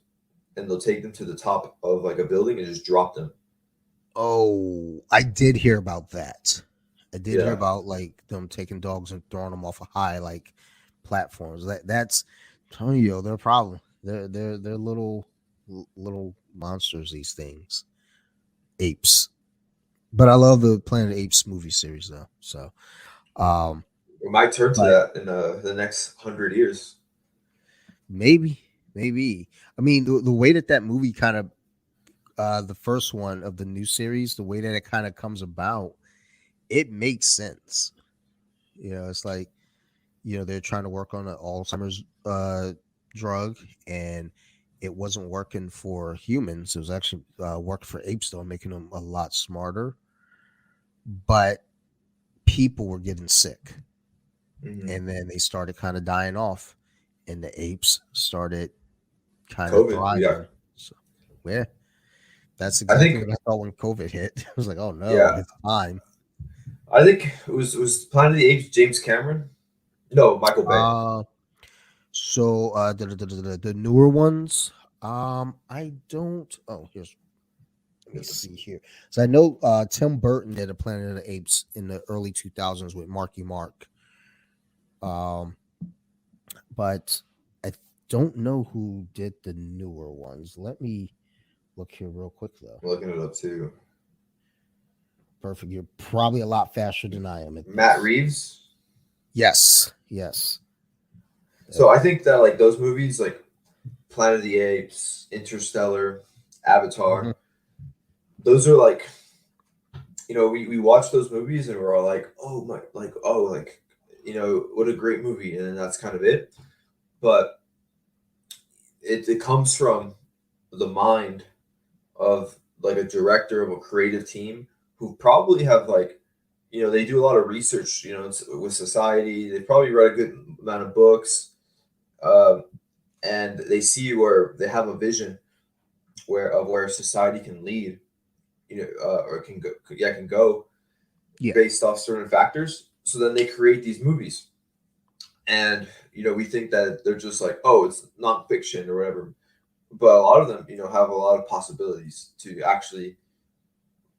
and they'll take them to the top of like a building and just drop them. Oh, I did hear about that. I did hear Yeah, about like them taking dogs and throwing them off of high like platforms. That's I'm telling you, they're a problem. They're little monsters. These things, apes. But I love the Planet of the Apes movie series though. So, um, we might turn to but that in the next 100 years. maybe. I mean, the way that movie kind of the first one of the new series, the way that it kind of comes about, it makes sense. It's like they're trying to work on an Alzheimer's drug, and it wasn't working for humans. It was actually working for apes, though, making them a lot smarter. But people were getting sick, Hmm. and then they started kind of dying off, and the apes started kind of COVID. Yeah. thriving. So, yeah, that's I exactly think. what I thought when COVID hit. I was like, oh no, Yeah. it's time. I think it was Planet of the Apes. James Cameron. No, Michael Bay. Uh, so the newer ones, I don't. Oh, here's let me see here. So I know Tim Burton did a Planet of the Apes in the early 2000s with Marky Mark. Um, but I don't know who did the newer ones. Let me look here real quick though. I'm looking it up too. Perfect. You're probably a lot faster than I am at Matt this. Reeves. Yes. Yes. Uh, So I think that like those movies, like Planet of the Apes, Interstellar, mhm. Avatar, those are like we watch those movies and we're all like, oh my, like oh like what a great movie, and then that's kind of it. But it comes from the mind of like a director of a creative team who probably have like they do a lot of research with society. They probably read a good amount of books, um, and they see where they have a vision where society can lead, or can go Yeah. based off certain factors. So then they create these movies, and we think that they're just like, oh, it's nonfiction or whatever, but a lot of them have a lot of possibilities to actually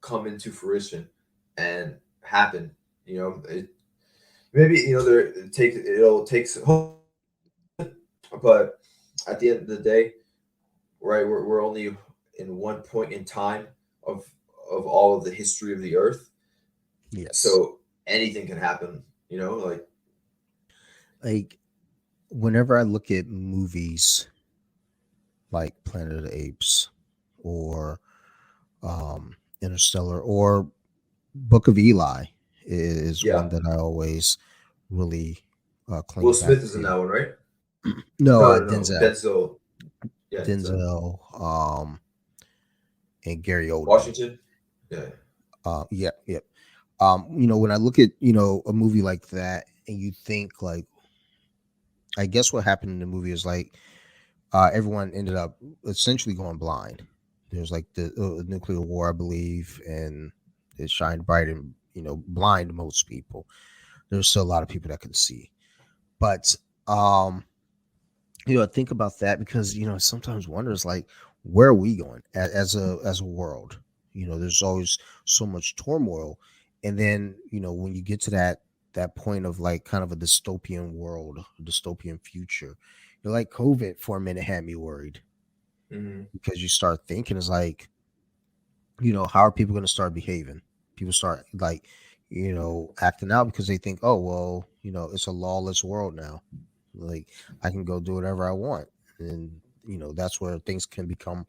come into fruition and happen. Maybe there it'll take but at the end of the day, right, we're only in one point in time of all of the history of the earth, Yes. so anything can happen. Like Like whenever I look at movies like Planet of the Apes or Interstellar or Book of Eli is yeah, one that I always really Will cling back Smith is in to. that one, right? No, No, no, no, Denzel, Denzel. Yeah, Denzel Denzel, and Gary Oldman. Washington. Yeah. Yeah, yeah. When I look at a movie like that, and you think like, I guess what happened in the movie is like everyone ended up essentially going blind. There's like the nuclear war, I believe, and it shined bright and blind most people. There's still a lot of people that can see, but um, think about that because sometimes wonders like where are we going as a world. There's always so much turmoil, and then when you get to that point of like kind of a dystopian world, a dystopian future, like COVID for a minute had me worried Hmm. because you start thinking it's like how are people going to start behaving. People start like acting out because they think, oh well, it's a lawless world now, like I can go do whatever I want, and that's where things can become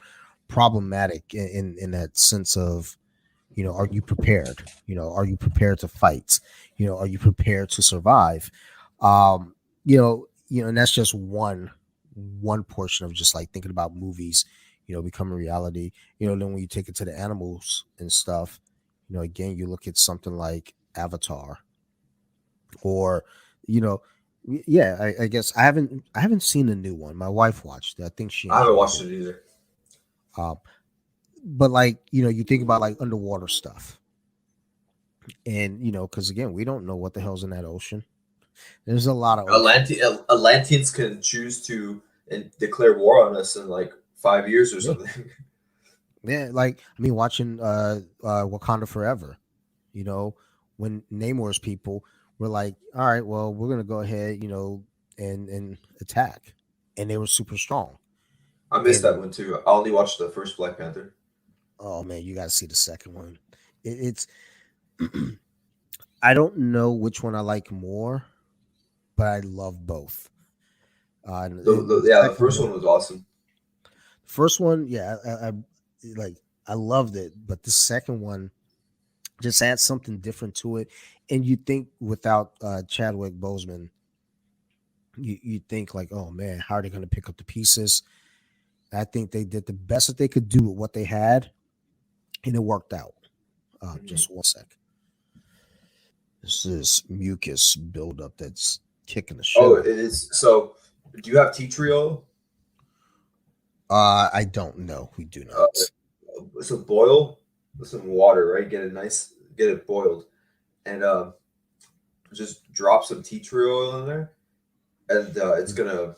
problematic in that sense of are you prepared? Are you prepared to fight? Are you prepared to survive? Um, and that's just one portion of just like thinking about movies, becoming reality. Then when you take it to the animals and stuff, again, you look at something like Avatar or you know yeah, I guess I haven't seen the new one. My wife watched it. I think she I haven't enjoyed watched it. it either. um but like you think about like underwater stuff, and because again we don't know what the hell's in that ocean. There's a lot of ocean. Atlanteans can choose to and declare war on us in like 5 years or Yeah, something. yeah, like I mean watching Wakanda Forever, you know when Namor's people were like, all right, well we're gonna go ahead, and attack, and they were super strong. I missed that And one too. I only watched the first Black Panther. oh man, you got to see the second one. It's I don't know which one I like more, but I love both. And the Yeah, the second first one one, was awesome. first one, yeah, I like I loved it, but the second one just adds something different to it. And you think without Chadwick Boseman, You think like, oh man, how are they going to pick up the pieces? I think they did the best that they could do with what they had, and it worked out. Mhm. Just one sec. This is mucus buildup that's kicking the shit Oh, out it of me. is. So, do you have tea tree oil? I don't know. We do Uh, not. so boil some water, right? Get it boiled, and just drop some tea tree oil in there, and it's gonna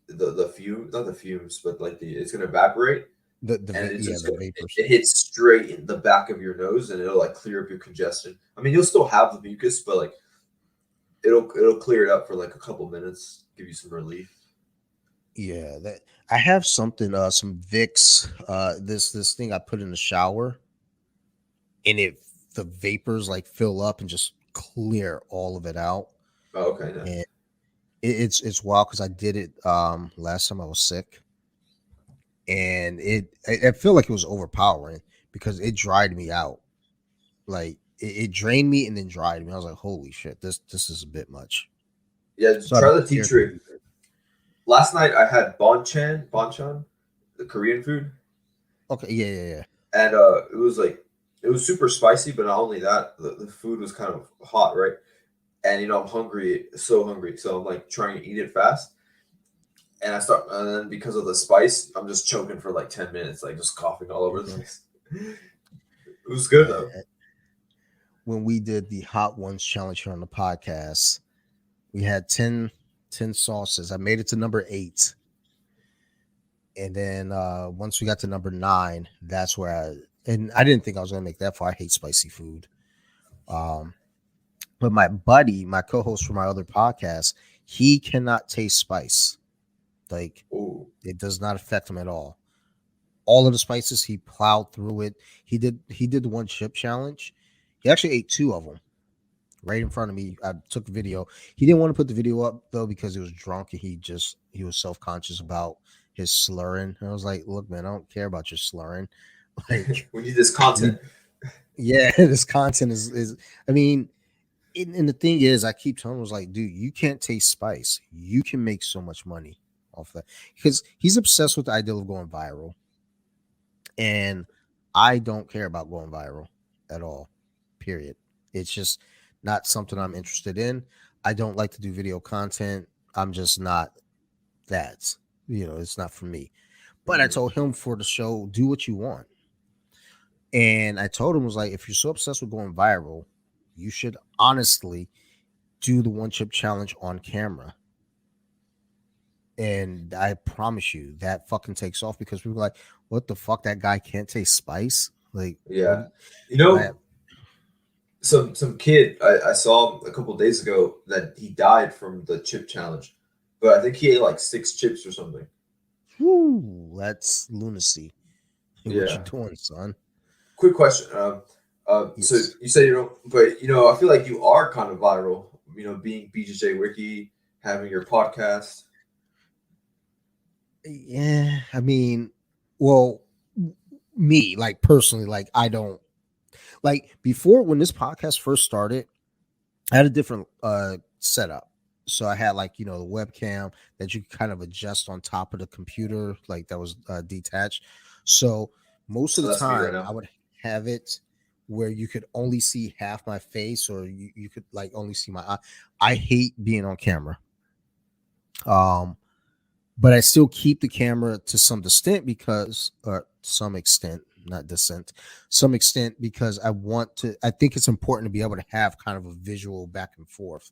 the fume, not the fumes, but like it's gonna evaporate, and it's Yeah, just the gonna vapors. it hits straight in the back of your nose, and it'll like clear up your congestion. I mean, you'll still have the mucus, but like it'll clear it up for like a couple minutes, give you some relief. Yeah, that I have something. Some Vicks. This thing I put in the shower, and the vapors like fill up and just clear all of it out. Oh, okay, And nice. it's wild because I did it last time I was sick, and I feel like it was overpowering because it dried me out. Like it drained me and then dried me. I was like, holy shit, this is a bit much. Yeah, So just I've try been the tea careful to tree. do that. Last night I had banchan, the Korean food, Okay, yeah, yeah, yeah. and it was like it was super spicy, but not only that, the food was kind of hot, right? And I'm hungry, so hungry, so I'm like trying to eat it fast, and then because of the spice, I'm just choking for like 10 minutes, like just coughing all over the Mhm. place. It was good though. Uh, when we did the Hot Ones challenge here on the podcast, we had 10 sauces. I made it to number 8. And then once we got to number 9, that's where and I didn't think I was going to make that far. I hate spicy food. Um, but my buddy, my co-host for my other podcast, he cannot taste spice. Like Ooh, it does not affect him at all of the spices. He plowed through it. He did the one chip challenge. He actually ate 2 of them right in front of me. I took a video. He didn't want to put the video up though because he was drunk and he was self conscious about his slurring. And I was like, look, man, I don't care about your slurring. Like we need this content. we, yeah, this content is. I mean, and the thing is, I keep telling him, I was like, dude, you can't taste spice. You can make so much money off that because he's obsessed with the idea of going viral. And I don't care about going viral at all. Period. It's just not something I'm interested in. I don't like to do video content. I'm just not that. It's not for me. But I Mhm. told him for the show, do what you want. And I told him was like, if you're so obsessed with going viral, you should honestly do the one chip challenge on camera. And I promise you that fucking takes off because people are like, what the fuck? That guy can't taste spice? Like, what? Yeah, you But know, some kid I saw a couple days ago that he died from the chip challenge, but I think he ate like 6 chips or something. whew, that's lunacy. What you Yeah. doing, son? Quick question. So Yes. you say you don't, but I feel like you are kind of viral. Being BJJ Wiki, having your podcast. Yeah. I mean, well, me, like personally, like I don't like before when this podcast first started, I had a different setup. So I had like, the webcam that you could kind of adjust on top of the computer, like that was detached. So most of So the that's me right time I now. would have it where you could only see half my face or you could like only see my eye. I hate being on camera. Um, but I still keep the camera to some extent because, or some extent, not descent, some extent because I think it's important to be able to have kind of a visual back and forth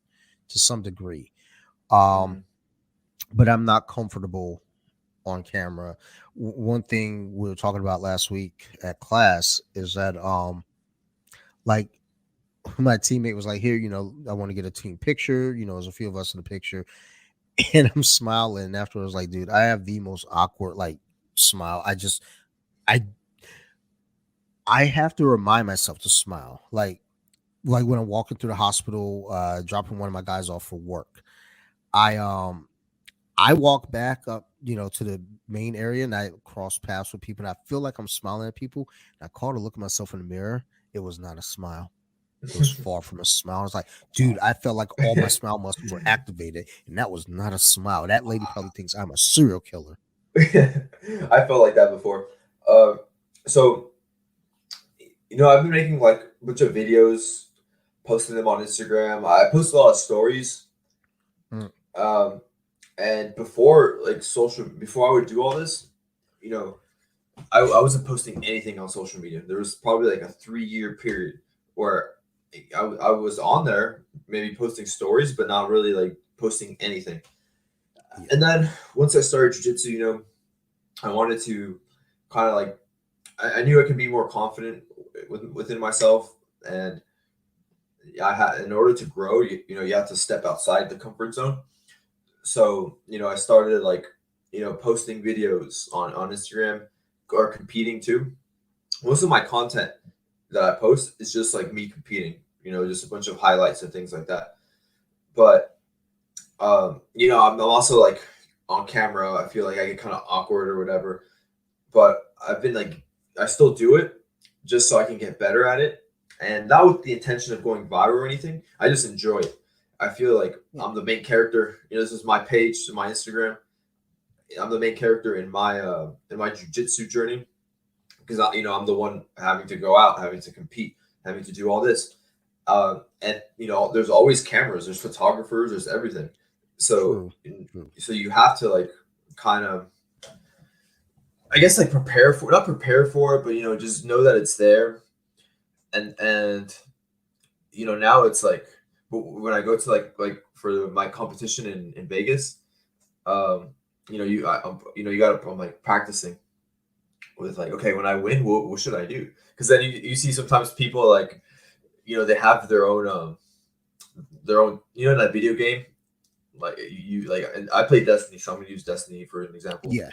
to some degree. Um, Hmm. but I'm not comfortable on camera. One thing we were talking about last week at class is that, like, my teammate was like, here, I want to get a team picture. There's a few of us in the picture. And I'm smiling. And afterwards, like, dude, I have the most awkward, like, smile. I, I have to remind myself to smile. Like when I'm walking through the hospital, dropping one of my guys off for work. I, um, I walk back up, to the main area and I cross paths with people and I feel like I'm smiling at people. And I call to look at myself in the mirror. It was not a smile. It was far from a smile. I was like, dude, I felt like all my smile muscles were activated, and that was not a smile. That lady probably thinks I'm a serial killer. I felt like that before. Uh, so I've been making like a bunch of videos, posting them on Instagram. I post a lot of stories. Mm, Um, and before I would do all this, you know, I wasn't posting anything on social media. There was probably like a 3 year period where I was on there, maybe posting stories, but not really like posting anything. yeah, And then once I started jujitsu, I wanted to kind of like I knew I could be more confident within myself, and I had in order to grow, you have to step outside the comfort zone. So I started like posting videos on Instagram or competing too. Most of my content that I post is just like me competing, just a bunch of highlights and things like that. But I'm also like on camera. I feel like I get kind of awkward or whatever. But I've been like, I still do it just so I can get better at it, and not with the intention of going viral or anything. I just enjoy it. I feel like yeah, I'm the main character. This is my page, my Instagram. I'm the main character in my jujitsu journey because I'm the one having to go out, having to compete, having to do all this. And there's always cameras, there's photographers, there's everything. So true, true. so you have to like kind of, I guess, like not prepare for it, but just know that it's there. And now it's like when I go to like for my competition in Vegas, um, you got to, I'm like practicing with like, okay, when I win, what should I do? Because then you see sometimes people like, they have their own, that video game, like you like, and I play Destiny, so I'm gonna use Destiny for an example. Yeah,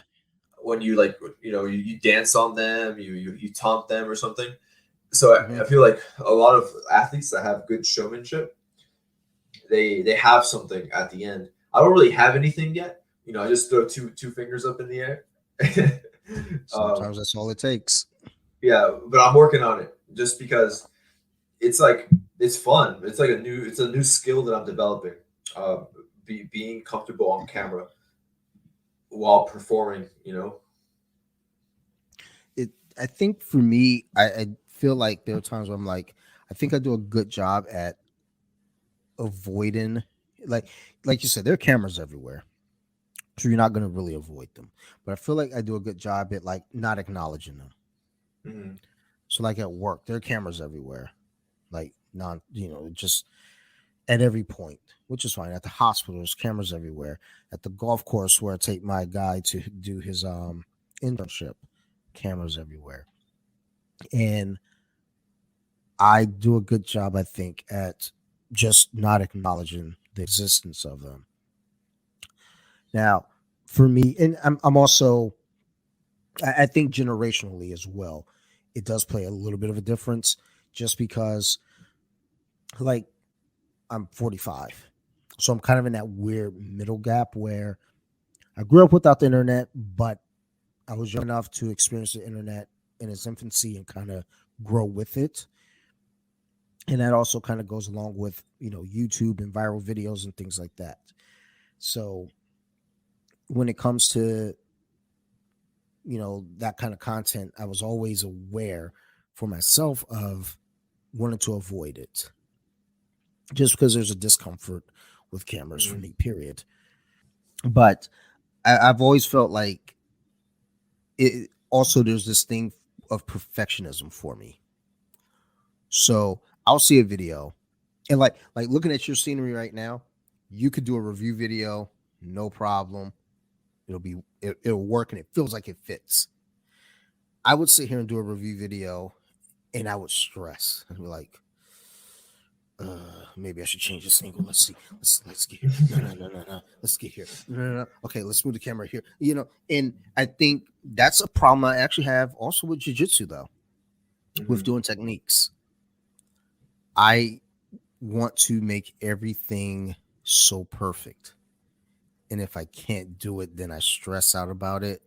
When you like, you dance on them, you taunt them or something. So hmm I feel like a lot of athletes that have good showmanship, they have something at the end. I don't really have anything yet. I just throw two fingers up in the air. um, sometimes that's all it takes. yeah, but I'm working on it just because it's like it's fun. It's a new skill that I'm developing. Being comfortable on camera while performing. I think for me, I feel like there are times where I'm like, I think I do a good job at avoiding, like like you said, there are cameras everywhere, so you're not going to really avoid them. But I feel like I do a good job at like not acknowledging them. Mm-hmm. So like at work, there are cameras everywhere, like non, just at every point, which is fine. At the hospital, there's cameras everywhere. At the golf course where I take my guy to do his internship, cameras everywhere. And I do a good job, I think, at just not acknowledging the existence of them. Now, for me, and I'm also, I think generationally as well, it does play a little bit of a difference just because, like, I'm 45. So I'm kind of in that weird middle gap where I grew up without the internet, but I was young enough to experience the internet in its infancy and kind of grow with it. And that also kind of goes along with, YouTube and viral videos and things like that. So when it comes to, that kind of content, I was always aware for myself of wanting to avoid it just because there's a discomfort with cameras for Mm-hmm. me, period. But I've always felt like it also there's this thing of perfectionism for me. So I'll see a video and like looking at your scenery right now, you could do a review video, no problem. It'll work and it feels like it fits. I would sit here and do a review video and I would stress and be like, maybe I should change this angle. Let's see. Let's get here. No, no, no, no, no. Let's get here. No, no, no. Okay, let's move the camera here. And I think that's a problem I actually have also with jujitsu though, with Mm-hmm. doing techniques. I want to make everything so perfect. And if I can't do it, then I stress out about it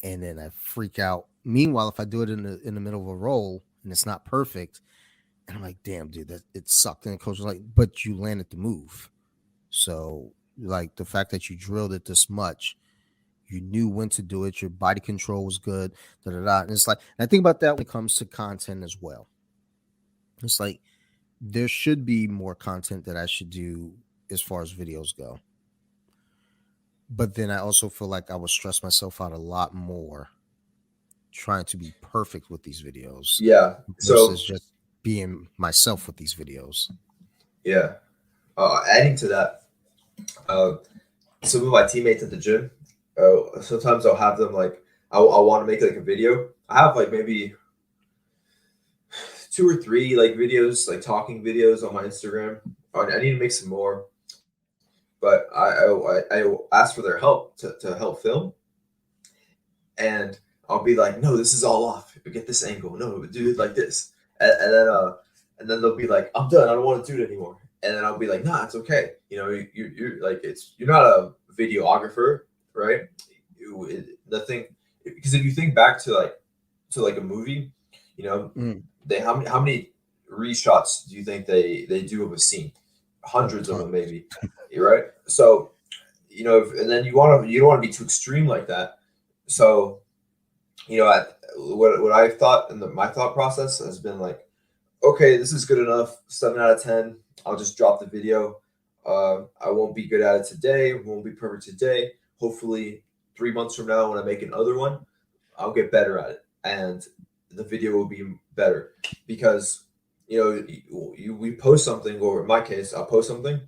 and then I freak out. Meanwhile, if I do it in the middle of a roll and it's not perfect, And I'm like, damn, dude, that it sucked. And the coach was like, but you landed the move. So like the fact that you drilled it this much, you knew when to do it, your body control was good, da da da. And it's like, and I think about that when it comes to content as well. It's like there should be more content that I should do as far as videos go. But then I also feel like I would stress myself out a lot more trying to be perfect with these videos Yeah. versus So just being myself with these videos. yeah, adding to that, uh, some of my teammates at the gym, sometimes I'll have them like I want to make like a video. I have like maybe two or three like videos, like talking videos on my Instagram. I need to make some more, but I ask for their help to help film, and I'll be like, no, this is all off. Get this angle. No, do it like this, and then they'll be like, I'm done. I don't want to do it anymore. And then I'll be like, nah, it's okay. You know, you're like you're not a videographer, right? Nothing, because if you think back to like a movie, you know, Mm, they how many reshots do you think they do of a scene? oh, Hundreds of them, tons. maybe. Right? So you know, and then you don't want to be too extreme like that. So you know, what I thought and my thought process has been like, okay, this is good enough. 7 out of 10. I'll just drop the video. I won't be good at it today. Won't be perfect today. Hopefully, 3 months from now, when I make another one, I'll get better at it, and the video will be better because you know we post something, or in my case, I'll post something.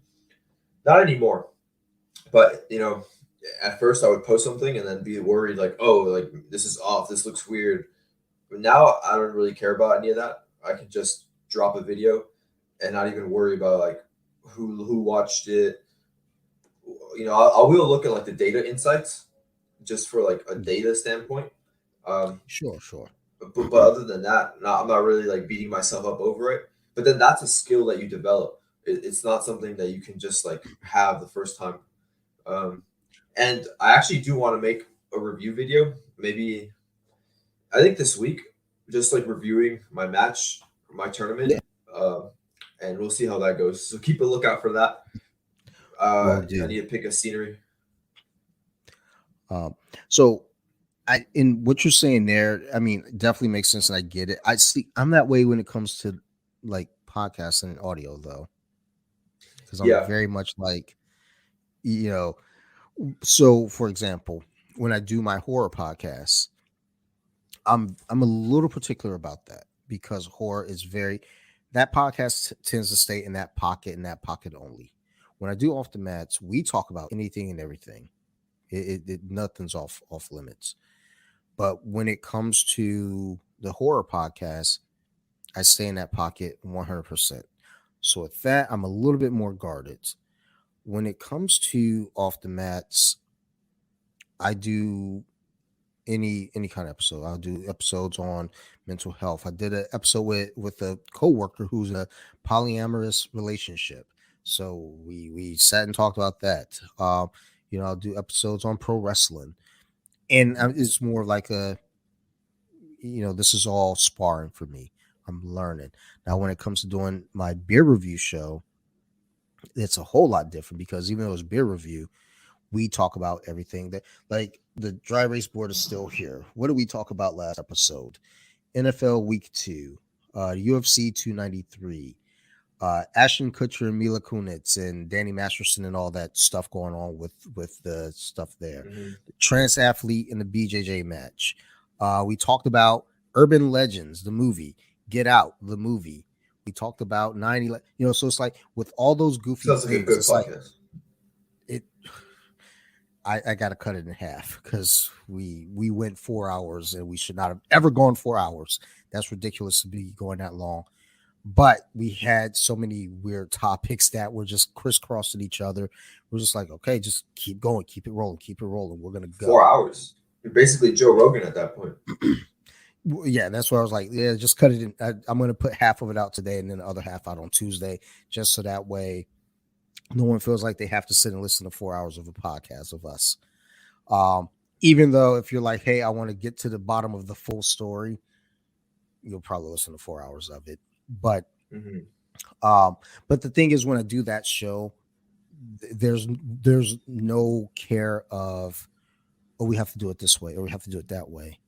Not anymore, but you know, at first I would post something and then be worried like, oh, like this is off. This looks weird. But now I don't really care about any of that. I can just drop a video and not even worry about like who watched it. You know, I will look at like the data insights just for like a data standpoint. Um, Sure, sure. but other than that, I'm not really like beating myself up over it. But then that's a skill that you develop. It's not something that you can just like have the first time. Um, and I actually do want to make a review video. Maybe I think this week, just like reviewing my match, my tournament, Yeah. um, and we'll see how that goes. So keep a lookout for that. Will I do. need to pick a scenery. Um, so I in what you're saying there, I mean, it definitely makes sense and I get it. I see I'm that way when it comes to like podcasts and audio though, because I'm Yeah. very much like, you know, so for example, when I do my horror podcasts, I'm a little particular about that because horror is very that podcast tends to stay in that pocket only. When I do off the mats, we talk about anything and everything. Nothing's off limits. But when it comes to the horror podcast, I stay in that pocket 100%. So with that, I'm a little bit more guarded. When it comes to off the mats, I do any kind of episode. I'll do episodes on mental health. I did an episode with a coworker who's in a polyamorous relationship. So we sat and talked about that. You know, I'll do episodes on pro wrestling, and it's more like a, you know, this is all sparring for me. I'm learning now. When it comes to doing my beer review show, it's a whole lot different because even though it's beer review, we talk about everything that, like, the dry race board is still here. What did we talk about last episode? NFL week 2, UFC 293, Ashton Kutcher and Mila Kunitz and Danny Masterson and all that stuff going on with the stuff there. Hmm. The trans athlete in the BJJ match. We talked about Urban Legends, the movie, Get Out, the movie. We talked about 9/11. You know, so it's like with all those goofy Sounds like a things, good it's like podcast. it. I got to cut it in half because we went 4 hours and we should not have ever gone 4 hours. That's ridiculous to be going that long. But we had so many weird topics that were just crisscrossing each other. We're just like, okay, just keep going, keep it rolling, keep it rolling. We're gonna Four go. hours. You're basically Joe Rogan at that point. Yeah, that's why I was like, yeah, just cut it in. I'm gonna put half of it out today and then the other half out on Tuesday, just so that way no one feels like they have to sit and listen to 4 hours of a podcast of us. Um, Even though if you're like, hey, I want to get to the bottom of the full story, you'll probably listen to 4 hours of it. But Hmm. But the thing is, when I do that show, there's no care of, oh, we have to do it this way or we have to do it that way.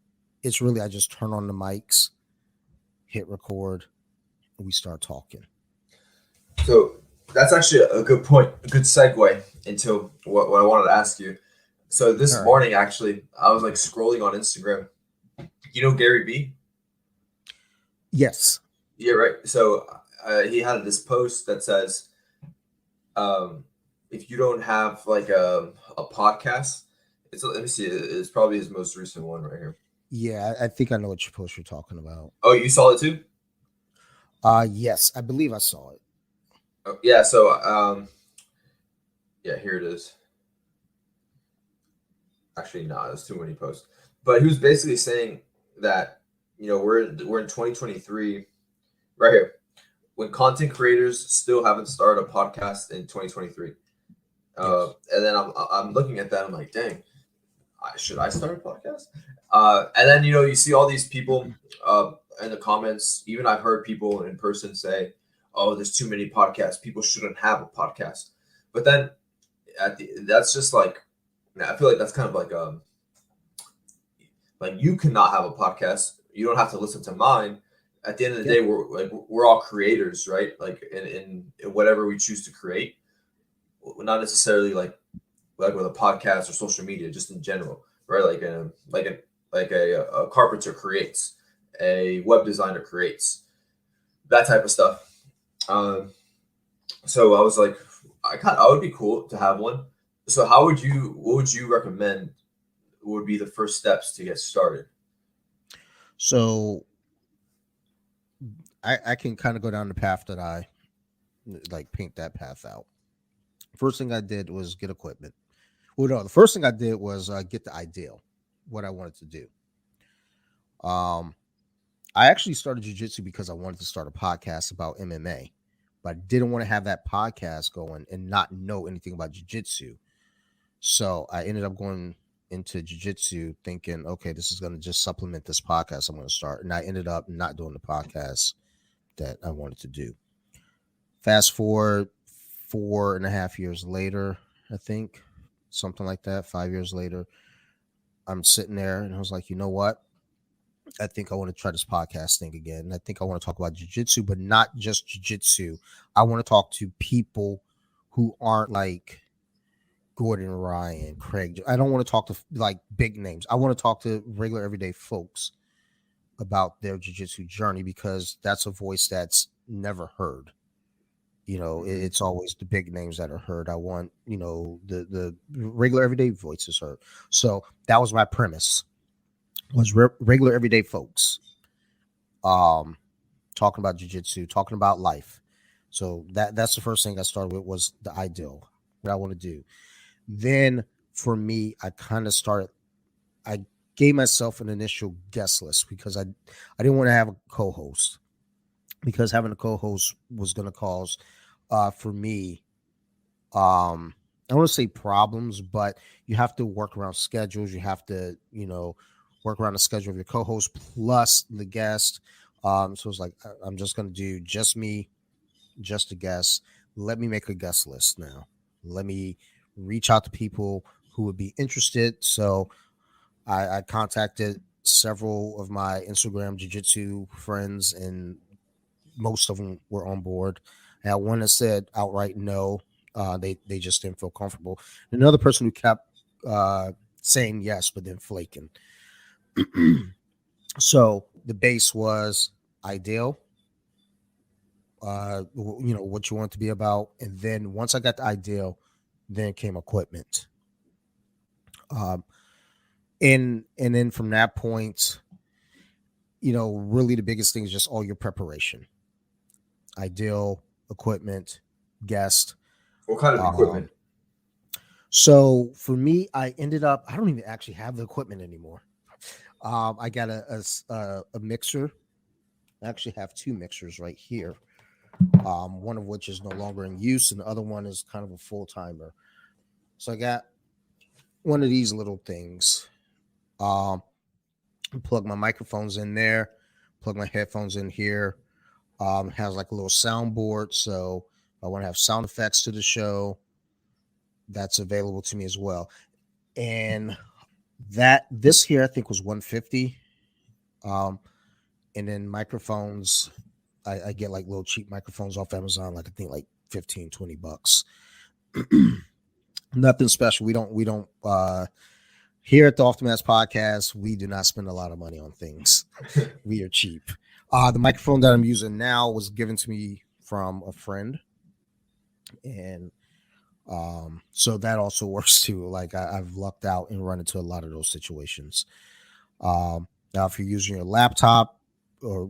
It's really, I just turn on the mics, hit record, and we start talking. So that's actually a good point, a good segue into what I wanted to ask you. So All this right. morning, actually, I was like scrolling on Instagram. You know Gary Vee? Yes. Yeah, right. So he had this post that says, um, if you don't have like a podcast, let me see, it's probably his most recent one right here. Yeah, I think I know what post you're talking about. Oh, you saw it too? Yes, I believe I saw it. Oh, yeah. So yeah, here it is. Actually, no, there's too many posts. But he was basically saying that we're in 2023 right here when content creators still haven't started a podcast in 2023. Yes. And then I'm looking at that. I'm like, dang, should I start a podcast? And then you see all these people in the comments. Even I've heard people in person say, "Oh, there's too many podcasts. People shouldn't have a podcast." But then that's just like I feel like that's kind of like you cannot have a podcast. You don't have to listen to mine. At the end of the Yeah. day, we're all creators, right? Like in whatever we choose to create, not necessarily like with a podcast or social media, just in general, right? Like a carpenter creates, a web designer creates, that type of stuff. Um, so I was like, I would be cool to have one. So what would you recommend would be the first steps to get started? So I can kind of go down the path that I like, paint that path out. First thing I did was get equipment. Well, no, the first thing I did was get the ideal, what I wanted to do. Um, I actually started jujitsu because I wanted to start a podcast about MMA, but I didn't want to have that podcast going and not know anything about jujitsu. So I ended up going into jujitsu thinking, okay, this is going to just supplement this podcast I'm going to start. And I ended up not doing the podcast that I wanted to do. Fast forward 4.5 years later, I think, something like that, 5 years later, I'm sitting there and I was like, you know what? I think I want to try this podcast thing again. And I think I want to talk about jujitsu, but not just jujitsu. I want to talk to people who aren't like Gordon Ryan, Craig. I don't want to talk to like big names. I want to talk to regular everyday folks about their jiu-jitsu journey because that's a voice that's never heard. Mm-hmm. It's always the big names that are heard. I want, the regular everyday voices heard. So that was my premise, was regular everyday folks um talking about jiu-jitsu, talking about life. So that's the first thing I started with, was the ideal, what I want to do. Then for me, I gave myself an initial guest list because I didn't want to have a co-host, because having a co-host was going to cause for me, I don't want to say problems, but you have to work around schedules. You have to, work around the schedule of your co-host plus the guest. So it's like, I'm just going to do just me, just a guest. Let me make a guest list now. Let me reach out to people who would be interested. So I contacted several of my Instagram jiu-jitsu friends, and most of them were on board. I had one that said outright no. They just didn't feel comfortable. Another person who kept saying yes, but then flaking. So the base was ideal, what you want it to be about, and then once I got the ideal, then came equipment. Um, and then from that point, really the biggest thing is just all your preparation. Ideal, equipment, guest. What kind of Um, equipment? so for me, I ended up, I don't even actually have the equipment anymore. I got a mixer. I actually have two mixers right here. One of which is no longer in use, and the other one is kind of a full timer. So I got one of these little things. Um, plug my microphones in there, plug my headphones in here. Has like a little soundboard, so if I want to have sound effects to the show, that's available to me as well. And that this here I think was 150. Um, and then microphones, I get like little cheap microphones off Amazon, like I think like 15, $20. Nothing special. We don't here at the Off the Mats podcast, we do not spend a lot of money on things. We are cheap. The microphone that I'm using now was given to me from a friend, and so that also works too. Like I've lucked out and run into a lot of those situations. Now, if you're using your laptop, or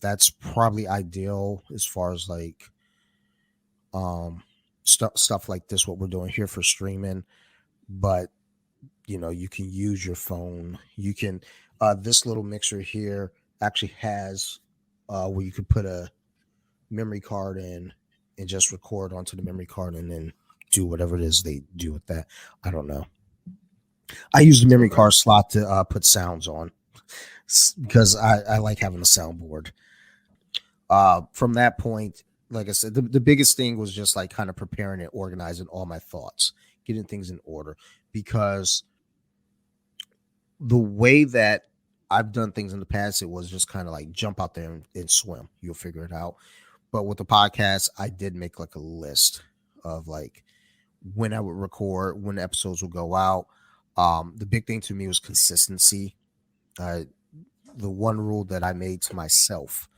that's probably ideal as far as like stuff like this, what we're doing here for streaming. But you can use your phone. You can this little mixer here actually has where you could put a memory card in and just record onto the memory card and then do whatever it is they do with that. I don't know. I use the memory card slot to put sounds on because I like having a soundboard. From that point, like I said, the biggest thing was just like kind of preparing and organizing all my thoughts, getting things in order, because the way that I've done things in the past, it was just kind of like jump out there and swim. You'll figure it out. But with the podcast, I did make like a list of like when I would record, when episodes would go out. The big thing to me was consistency. The one rule that I made to myself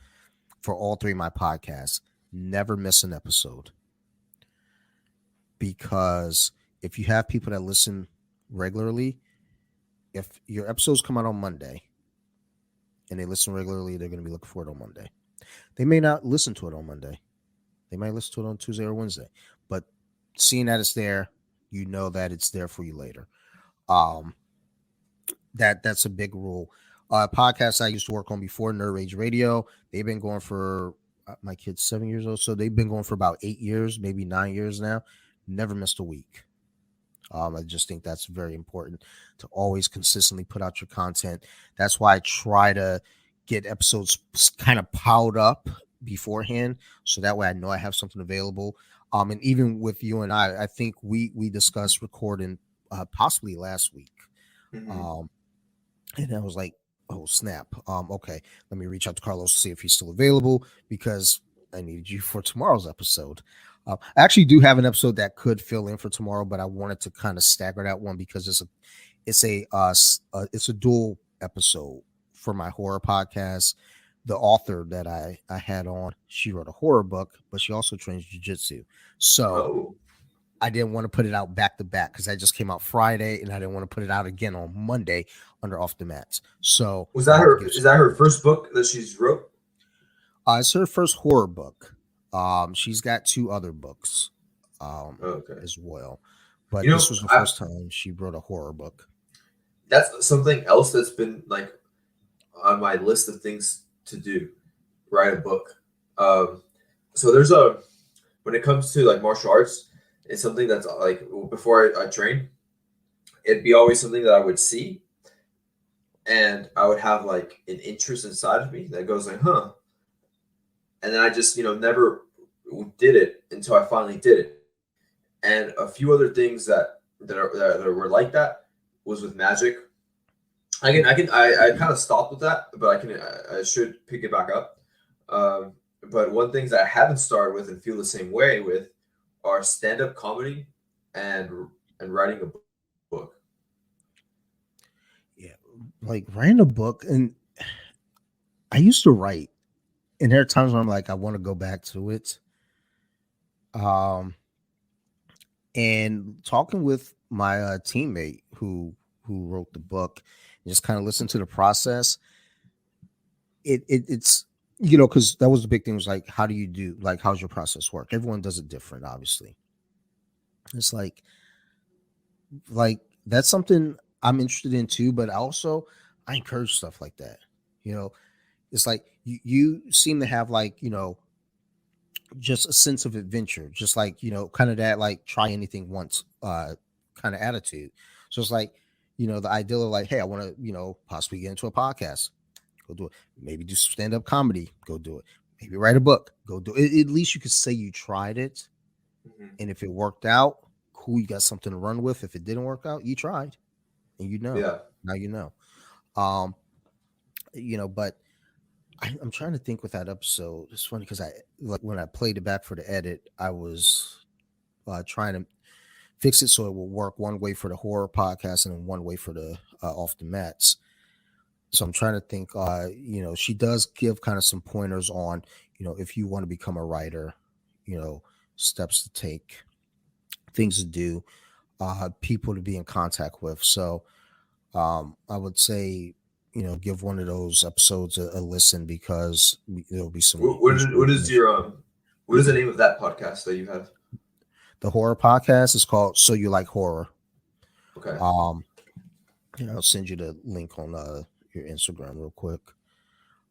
for all three of my podcasts: never miss an episode. Because if you have people that listen regularly, if your episodes come out on Monday and they listen regularly, they're going to be looking for it on Monday. They may not listen to it on Monday. They might listen to it on Tuesday or Wednesday. But seeing that it's there, you know that it's there for you later. That's a big rule. Podcasts I used to work on before, Nerd Rage Radio, they've been going for my kid's 7 years old, so they've been going for about 8 years, maybe 9 years now. Never missed a week. I just think that's very important to always consistently put out your content. That's why I try to get episodes kind of piled up beforehand, so that way I know I have something available. And even with you and I think we discussed recording possibly last week. Mm-hmm. And I was like, oh snap. Okay, let me reach out to Carlos to see if he's still available, because I needed you for tomorrow's episode. I actually do have an episode that could fill in for tomorrow, but I wanted to kind of stagger that one because it's a dual episode for my horror podcast. The author that I had on, she wrote a horror book, but she also trains jiu-jitsu. So I didn't want to put it out back to back because that just came out Friday, and I didn't want to put it out again on Monday under Off the Mats. So Was that her? Is that her first book that she's wrote? It's her first horror book. She's got 2 other books as well, but this was the first time she wrote a horror book. That's something else that's been like on my list of things to do. Write a book. So there's when it comes to like martial arts, it's something that's like before I train, it'd be always something that I would see, and I would have like an interest inside of me that goes like, huh. And then I just, never did it until I finally did it. And a few other things that were like that was with magic. I kind of stopped with that, but I should pick it back up. But one things that I haven't started with and feel the same way with are stand-up comedy and writing a book. Yeah, like writing a book, and I used to write, and there are times where I'm like, I want to go back to it. And talking with my teammate who wrote the book, and just kind of listen to the process. It's because that was the big thing, was like, how do you do, like, how's your process work? Everyone does it different, obviously. It's like that's something I'm interested in too, but I encourage stuff like that. It's like you seem to have like, just a sense of adventure, just like, kind of that like try anything once kind of attitude. So it's like, the ideal of like, hey, I want to, possibly get into a podcast, go do it. Maybe do stand-up comedy, go do it. Maybe write a book. Go do it. At least you could say you tried it. Mhm. And if it worked out, cool, you got something to run with. If it didn't work out, you tried. And Yeah. Now you know. Um, but I'm trying to think with that episode. It's funny because I like when I played it back for the edit, I was trying to fix it so it will work one way for the horror podcast and then one way for the off the mats. So I'm trying to think. She does give kind of some pointers on, if you want to become a writer, you know, steps to take, things to do, people to be in contact with. So I would say, give one of those episodes a listen because there'll be some useful What is information. your what is the name of that podcast that you have? The horror podcast is called So You Like Horror. Okay. Um, I'll send you the link on your Instagram real quick.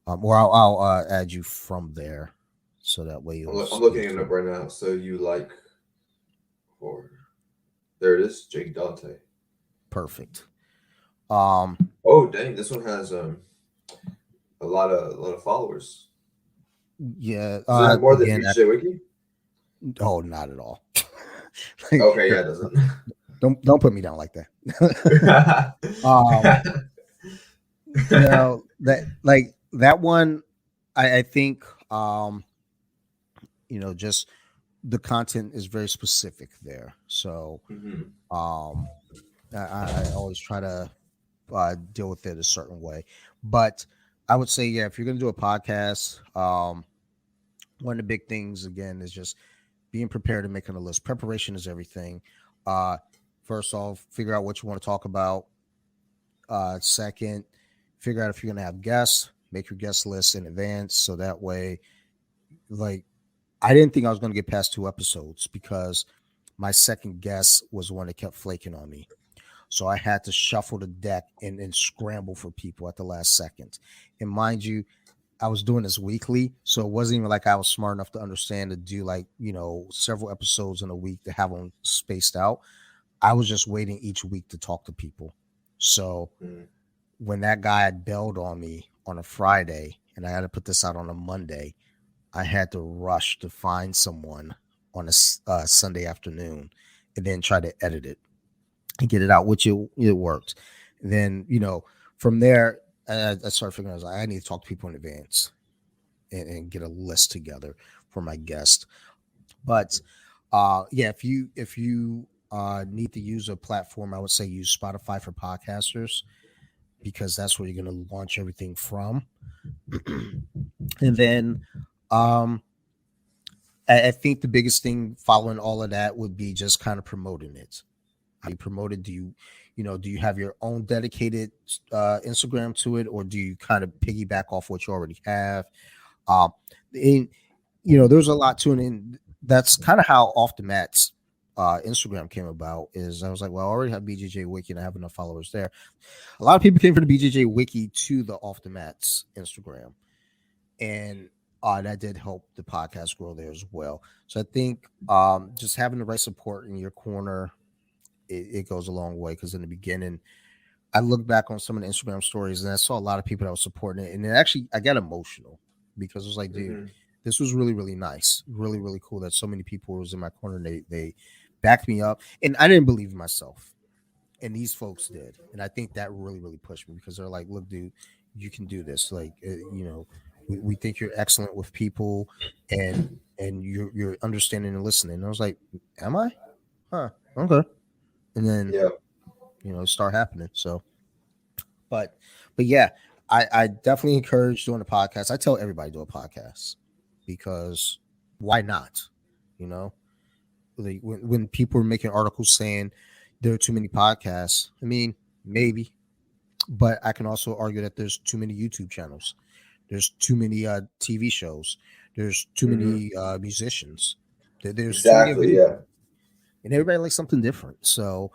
Or I'll add you from there, so that way I'm looking it up right now. So you like horror? There it is, Jake Dante. perfect. Oh dang, this one has a lot of followers. Yeah. Does it have more than Again, BJ Wiki? oh, not at all. Like, Okay, yeah, it doesn't. don't put me down like that. um, no, that one, I think, just the content is very specific there. So, Mhm. um, I always try to deal with it a certain way. But I would say, yeah, if you're going to do a podcast, one of the big things again is just being prepared and making a list. Preparation is everything. Uh, First off, figure out what you want to talk about. Second, figure out if you're going to have guests. Make your guest list in advance so that way, like, I didn't think I was going to get past 2 episodes because my second guest was the one that kept flaking on me. So I had to shuffle the deck and scramble for people at the last second. And mind you, I was doing this weekly, so it wasn't even like I was smart enough to understand to do like, several episodes in a week to have them spaced out. I was just waiting each week to talk to people. So Mhm. when that guy had bailed on me on a Friday and I had to put this out on a Monday, I had to rush to find someone on a Sunday afternoon and then try to edit it and get it out, which it worked. And then, from there, I started figuring out I need to talk to people in advance and get a list together for my guest. But yeah, if you need to use a platform, I would say use Spotify for podcasters because that's where you're going to launch everything from. And then um, I think the biggest thing following all of that would be just kind of promoting it. How you promote it? Do you have your own dedicated Instagram to it, or do you kind of piggyback off what you already have? Um, and, there's a lot to it, and that's kind of how Off the Mats Instagram came about. Is I was like, well, I already have BJJ Wiki, and I have enough followers there. A lot of people came from the BJJ Wiki to the Off the Mats Instagram, and that did help the podcast grow there as well. So I think just having the right support in your corner, it goes a long way. Because in the beginning, I look back on some of the Instagram stories and I saw a lot of people that was supporting it, and it actually I got emotional because it was like, dude, Mhm. this was really really nice, really really cool that so many people was in my corner. And they backed me up, and I didn't believe in myself, and these folks did, and I think that really really pushed me because they're like, look, dude, you can do this. Like, we think you're excellent with people, and you're understanding and listening. And I was like, am I? Huh? Okay. And then Yeah. start happening. So, but yeah, I definitely encourage doing a podcast. I tell everybody to do a podcast because why not? You know, like when people are making articles saying there are too many podcasts, I mean, maybe, but I can also argue that there's too many YouTube channels. There's too many TV shows. There's too Hmm. many musicians. There's too many Exactly. video, Yeah. and everybody likes something different. So,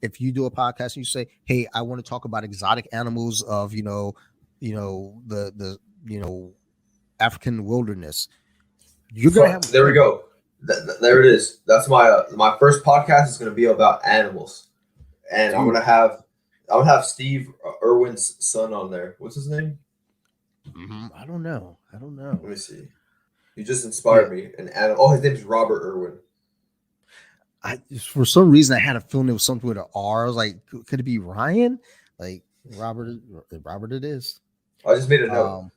if you do a podcast and you say, "Hey, I want to talk about exotic animals of the African wilderness," you're gonna have a There we fan. go. There it is. That's my first podcast is going to be about animals, and Dude. I'm gonna have Steve Irwin's son on there. What's his name? I don't know. I don't know. Let me see. You just Yeah, inspired me. And oh, his name's Robert Irwin. I for some reason I had a feeling it was something with an R. I was like, could it be Ryan? Like Robert? Robert, it is. I just made a note. Um,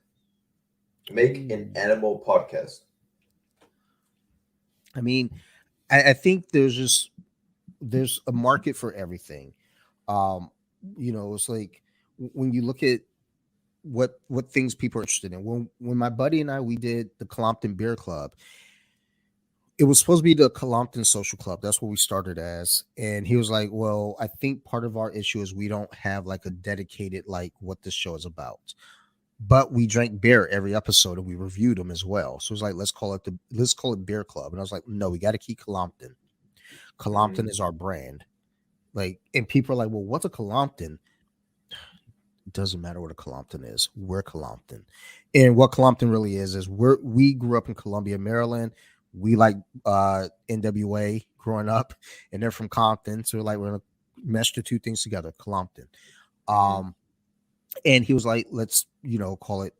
Make an ooh. animal podcast. I mean, I think there's a market for everything. Um, it's like when you look at what things people are interested in. When my buddy and I we did the Colompton Beer Club, it was supposed to be the Colompton Social Club. That's what we started as. And he was like, "Well, I think part of our issue is we don't have like a dedicated like what this show is about. But we drank beer every episode and we reviewed them as well. So it was like, let's call it Beer Club." And I was like, "No, we got to keep Colompton. Mm-hmm. Colompton is our brand." Like, and people are like, "Well, what's a Colompton?" It doesn't matter what a Colompton is. We're Colompton. And what Colompton really is we grew up in Columbia, Maryland. We like NWA growing up, and they're from Compton. So we're gonna mesh the two things together, Colompton. Mm-hmm. Um, and he was like, let's, call it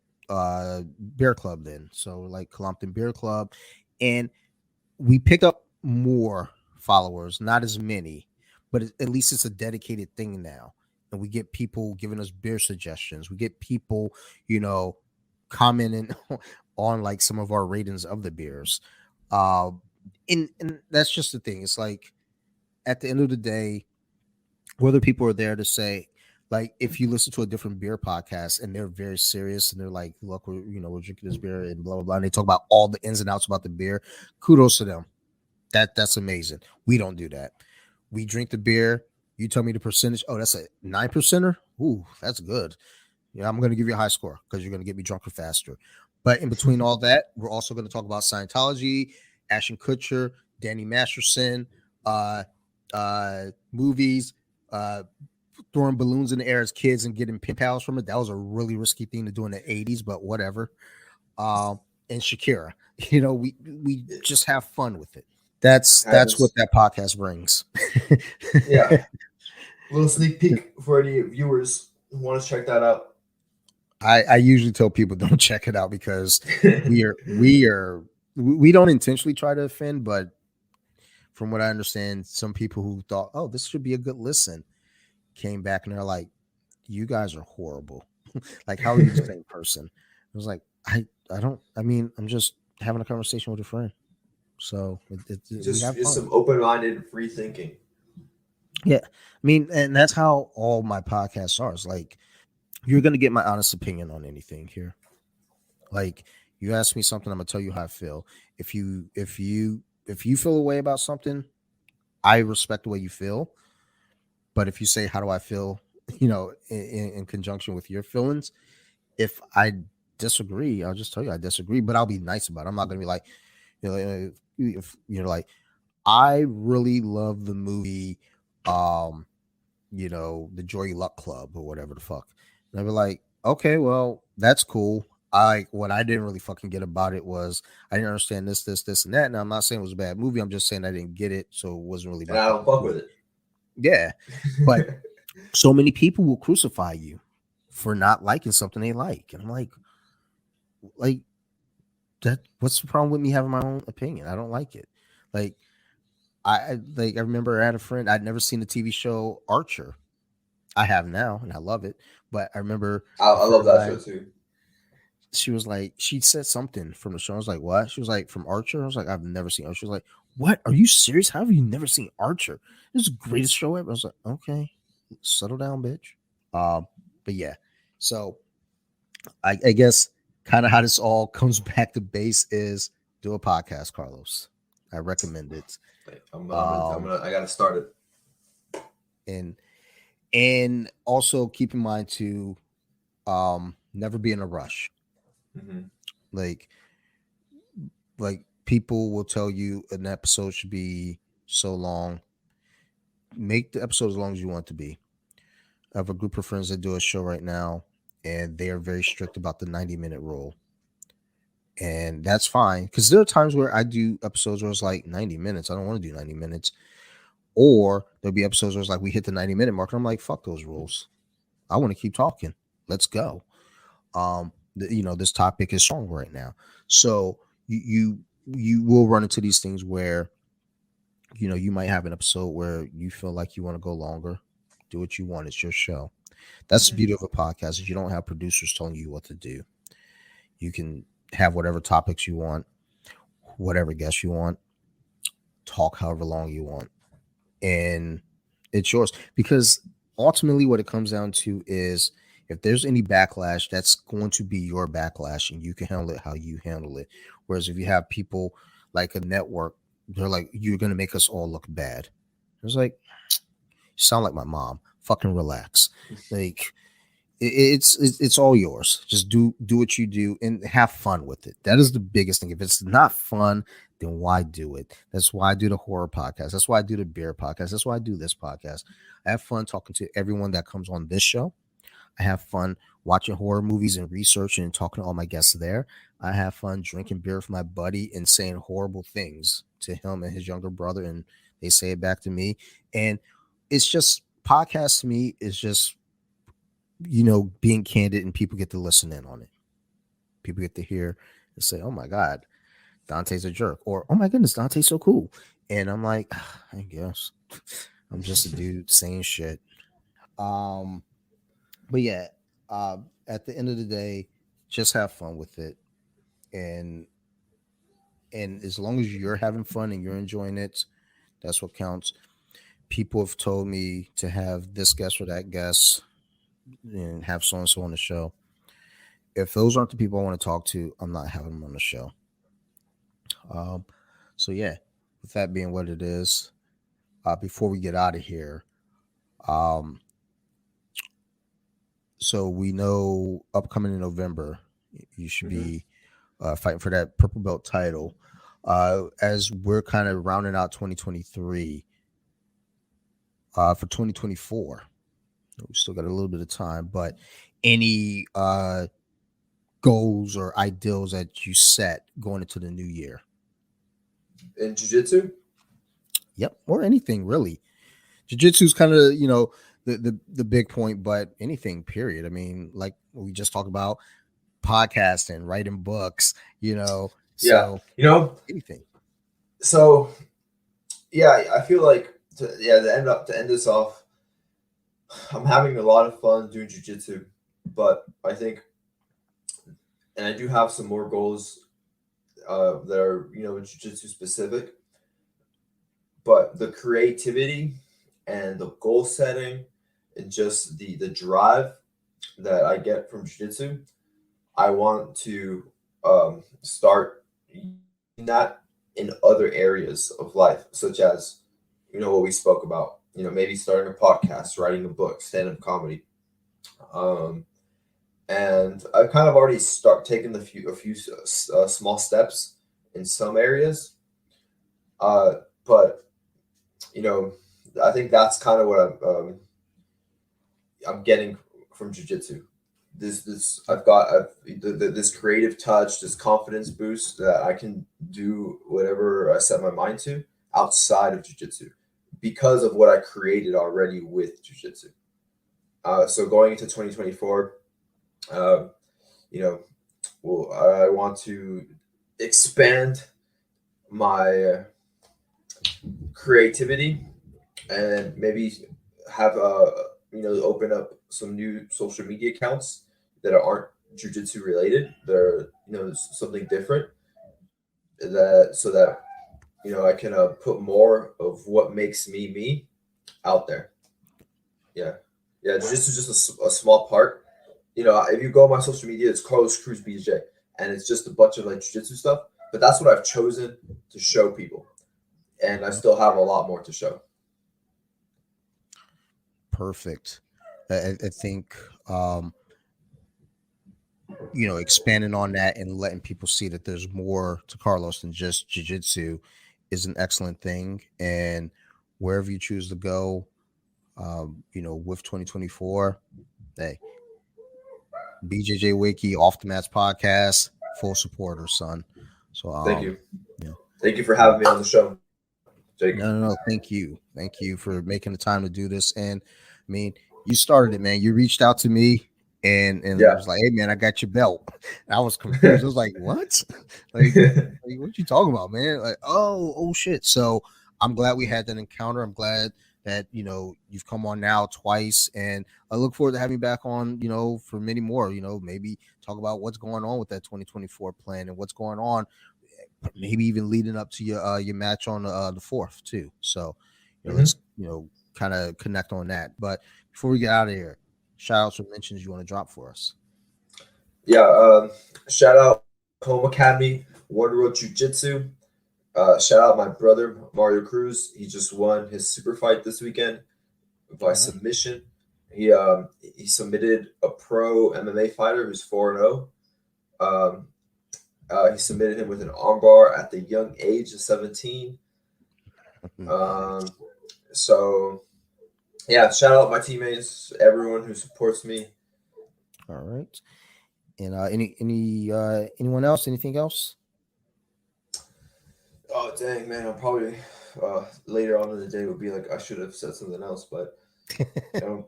Bear Club then. So like Colompton Beer Club. And we pick up more followers, not as many, but at least it's a dedicated thing now. And we get people giving us beer suggestions. We get people, you know, commenting on like some of our ratings of the beers. Uh, and that's just the thing. It's like at the end of the day, whether people are there to say, like, if you listen to a different beer podcast and they're very serious and they're like, look, we're drinking this beer and blah blah blah, and they talk about all the ins and outs about the beer, kudos to them. That's amazing. We don't do that. We drink the beer. You tell me the percentage. Oh, that's a 9%er. Ooh, that's good. Yeah, I'm going to give you a high score because you're going to get me drunker faster. But in between all that, we're also going to talk about Scientology, Ashton Kutcher, Danny Masterson, uh, movies, uh, throwing balloons in the air as kids and getting pen pals from it. That was a really risky thing to do in the 80s, but whatever. And Shakira, we just have fun with it. That's what Happens. that podcast brings. Yeah. Little sneak peek for any viewers who want to check that out. I usually tell people don't check it out because we don't intentionally try to offend, but from what I understand, some people who thought, oh, this should be a good listen, came back and they're like, you guys are horrible. Like, how are you the same person? I was like, I don't. I mean, I'm just having a conversation with a friend, so we have just fun. some open minded free thinking. Yeah, I mean, and that's how all my podcasts are. It's like you're gonna get my honest opinion on anything here. Like, you ask me something, I'm gonna tell you how I feel. If you feel a way about something, I respect the way you feel. But if you say, how do I feel, in conjunction with your feelings, if I disagree, I'll just tell you I disagree. But I'll be nice about it. I'm not gonna be like, if like, I really love the movie, um, the Joy Luck Club or whatever the fuck. And I'd be like, okay, well, that's cool. What I didn't really fucking get about it was I didn't understand this, and that. And I'm not saying it was a bad movie. I'm just saying I didn't get it, so it wasn't really And my I cup don't of fuck with tea. it. Yeah, but so many people will crucify you for not liking something they like, and I'm like that. What's the problem with me having my own opinion? I don't like it. Like I remember I had a friend. I'd never seen the TV show Archer. I have now, and I love it. But I remember a I friend love of that show mine. too. She was like, she said something from the show. I was like, what? She was like, from Archer. I was like, I've never seen Archer. She was like, what? Are you serious? How have you never seen Archer? This is the greatest show ever. I was like, okay, settle down, bitch. Um, but yeah, so I guess kind of how this all comes back to base is do a podcast, Carlos. I recommend it. Like, Um, I gotta start it. and and also keep in mind to never be in a rush. Hmm. Like people will tell you an episode should be so long. Make the episode as long as you want it to be. I have a group of friends that do a show right now, and they are very strict about the 90-minute rule. And that's fine because there are times where I do episodes where it's like 90 minutes. I don't want to do 90 minutes. Or there'll be episodes where it's like we hit the 90-minute mark, and I'm like, fuck those rules. I want to keep talking. Let's go. this topic is strong right now. So you will run into these things where you might have an episode where you feel like you want to go longer. Do what you want. It's your show. That's the Mhm. beauty of a podcast is you don't have producers telling you what to do. You can have whatever topics you want, whatever guests you want, talk however long you want, and it's yours. Because ultimately, what it comes down to is if there's any backlash, that's going to be your backlash, and you can handle it how you handle it. Whereas if you have people like a network, they're like, "You're going to make us all look bad." It's like, you sound like my mom. Fucking relax. Like it's all yours. Just do what you do and have fun with it. That is the biggest thing. If it's not fun, then why do it? That's why I do the horror podcast. That's why I do the beer podcast. That's why I do this podcast. I have fun talking to everyone that comes on this show. I have fun watching horror movies and researching and talking to all my guests there. I have fun drinking beer with my buddy and saying horrible things to him and his younger brother, and they say it back to me. And it's just podcast to me is just being candid, and people get to listen in on it. People get to hear and say, "Oh my God, Dante's a jerk," or "Oh my goodness, Dante's so cool." And I'm like, I guess I'm just a dude saying shit. Um, but yeah, uh, at the end of the day, just have fun with it, and as long as you're having fun and you're enjoying it, that's what counts. People have told me to have this guest or that guest and have so and so on the show. If those aren't the people I want to talk to, I'm not having them on the show. Um, so yeah, with that being what it is, before we get out of here, um, so we know upcoming in November, you should Mhm. be fighting for that purple belt title. As we're kind of rounding out 2023, for 2024, we still got a little bit of time, but any goals or ideals that you set going into the new year? In jiu-jitsu. Yep, or anything really. Jiu-jitsu is kind of the big point, but anything period. I mean, like we just talked about podcasting, writing books, Yeah, so anything. so yeah, I feel like to end this off, I'm having a lot of fun doing jiu-jitsu, but I think, and I do have some more goals that are jiu-jitsu specific, but the creativity and the goal setting and just the drive that I get from jiu-jitsu, I want to start using that in other areas of life, such as what we spoke about. Maybe starting a podcast, writing a book, stand-up comedy. Um, and I've kind of already start taking a few small steps in some areas. But you know, I think that's kind of what I'm getting from jujitsu. This this creative touch, this confidence boost that I can do whatever I set my mind to outside of jujitsu because of what I created already with jujitsu. So going into 2024, uh, you know, well, I want to expand my creativity and maybe have open up some new social media accounts that aren't jujitsu related. They're something different that so that I can put more of what makes me me out there. Yeah, yeah. Jujitsu is just a small part. If you go on my social media, it's Cruz BJ, and it's just a bunch of like jujitsu stuff. But that's what I've chosen to show people, and I Yep. still have a lot more to show. Perfect. I think expanding on that and letting people see that there's more to Carlos than just jiu-jitsu is an excellent thing. And wherever you choose to go, with 2024, hey, BJJ Wiki, Off the Mats podcast, full supporter, son. So, Thank you, yeah. thank you for having me on the show, Jake. No. Thank you for making the time to do this. And I mean, you started it, man. You reached out to me, and Yeah. was like, "Hey man, I got your belt." And I was confused. I was like, "What? like, what you talking about, man?" Like, oh shit. So I'm glad we had that encounter. I'm glad that you've come on now twice, and I look forward to having you back on. For many more. Maybe talk about what's going on with that 2024 plan and what's going on. Maybe even leading up to your match on the 4th too. So hmm let's kind of connect on that. But before we get out of here, shout outs or mentions you want to drop for us. Yeah. Shout out Home Academy, One World Jiu Jitsu. Shout out my brother Mario Cruz. He just won his super fight this weekend by All right. submission. He submitted a pro MMA fighter who's 4-0. Um, he submitted him with an armbar at the young age of 17. Nice. Um, so yeah, shout out my teammates, everyone who supports me. All right. And anyone else? Anything else? Oh dang man, I'm probably later on in the day would be like I should have said something else, but I don't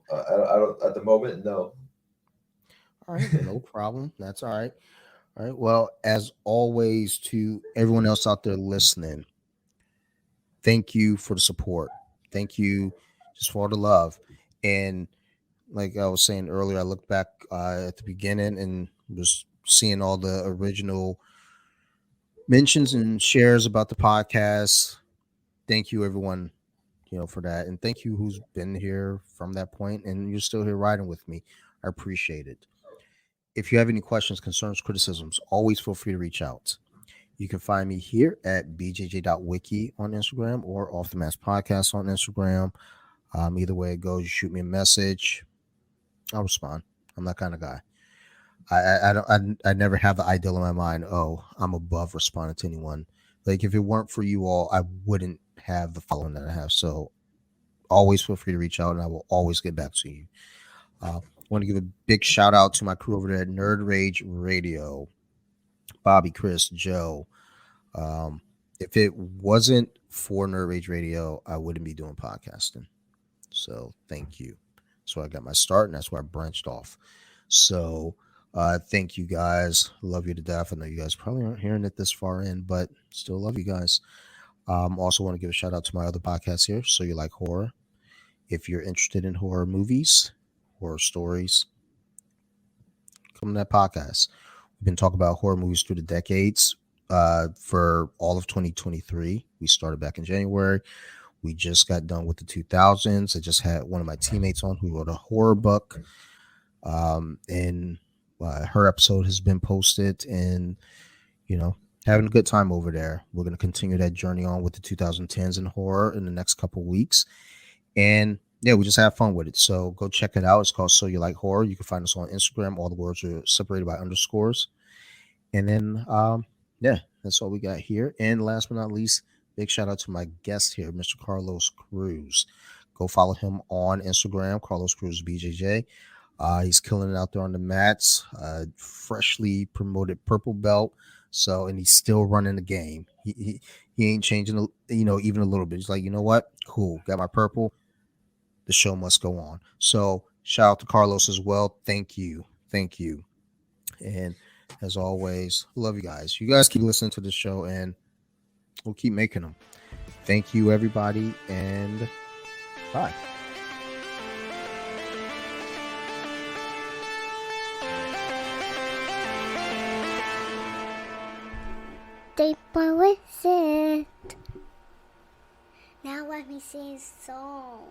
at the moment. No. All right, no problem. That's all right. All right. Well, as always, to everyone else out there listening, thank you for the support. Thank you just for all the love. And like I was saying earlier, I looked back at the beginning and was seeing all the original mentions and shares about the podcast. Thank you, everyone, for that. And thank you who's been here from that point and you're still here riding with me. I appreciate it. If you have any questions, concerns, criticisms, always feel free to reach out. You can find me here at bjj.wiki on Instagram or Off the Mask Podcast on Instagram. Either way it goes, you shoot me a message. I'll respond. I'm that kind of guy. I don't I never have the ideal in my mind. Oh, I'm above responding to anyone. Like if it weren't for you all, I wouldn't have the following that I have. So always feel free to reach out, and I will always get back to you. I want to give a big shout out to my crew over there at Nerd Rage Radio, Bobby, Chris, Joe. Um, if it wasn't for Nerd Rage Radio, I wouldn't be doing podcasting. So thank you. So I got my start, and that's where I branched off. So thank you guys. Love you to death. I know you guys probably aren't hearing it this far in, but still love you guys. Also want to give a shout out to my other podcast here. So you like horror. If you're interested in horror movies, horror stories, come to that podcast. We've been talking about horror movies through the decades for all of 2023. We started back in January. We just got done with the 2000s. I just had one of my teammates on who wrote a horror book. And her episode has been posted and, having a good time over there. We're going to continue that journey on with the 2010s in horror in the next couple weeks. And yeah, we just have fun with it. So go check it out. It's called So You Like Horror. You can find us on Instagram. All the words are separated by underscores. And then, yeah, that's all we got here. And last but not least, big shout out to my guest here, Mr. Carlos Cruz. Go follow him on Instagram, Carlos Cruz BJJ. He's killing it out there on the mats. Freshly promoted purple belt. So, and he's still running the game. He ain't changing, even a little bit. He's like, you know what? Cool. Got my purple. The show must go on. So, shout out to Carlos as well. Thank you. Thank you. And as always, love you guys. You guys keep listening to the show and we'll keep making them. Thank you, everybody. And bye. They were with it. Now let me sing a song.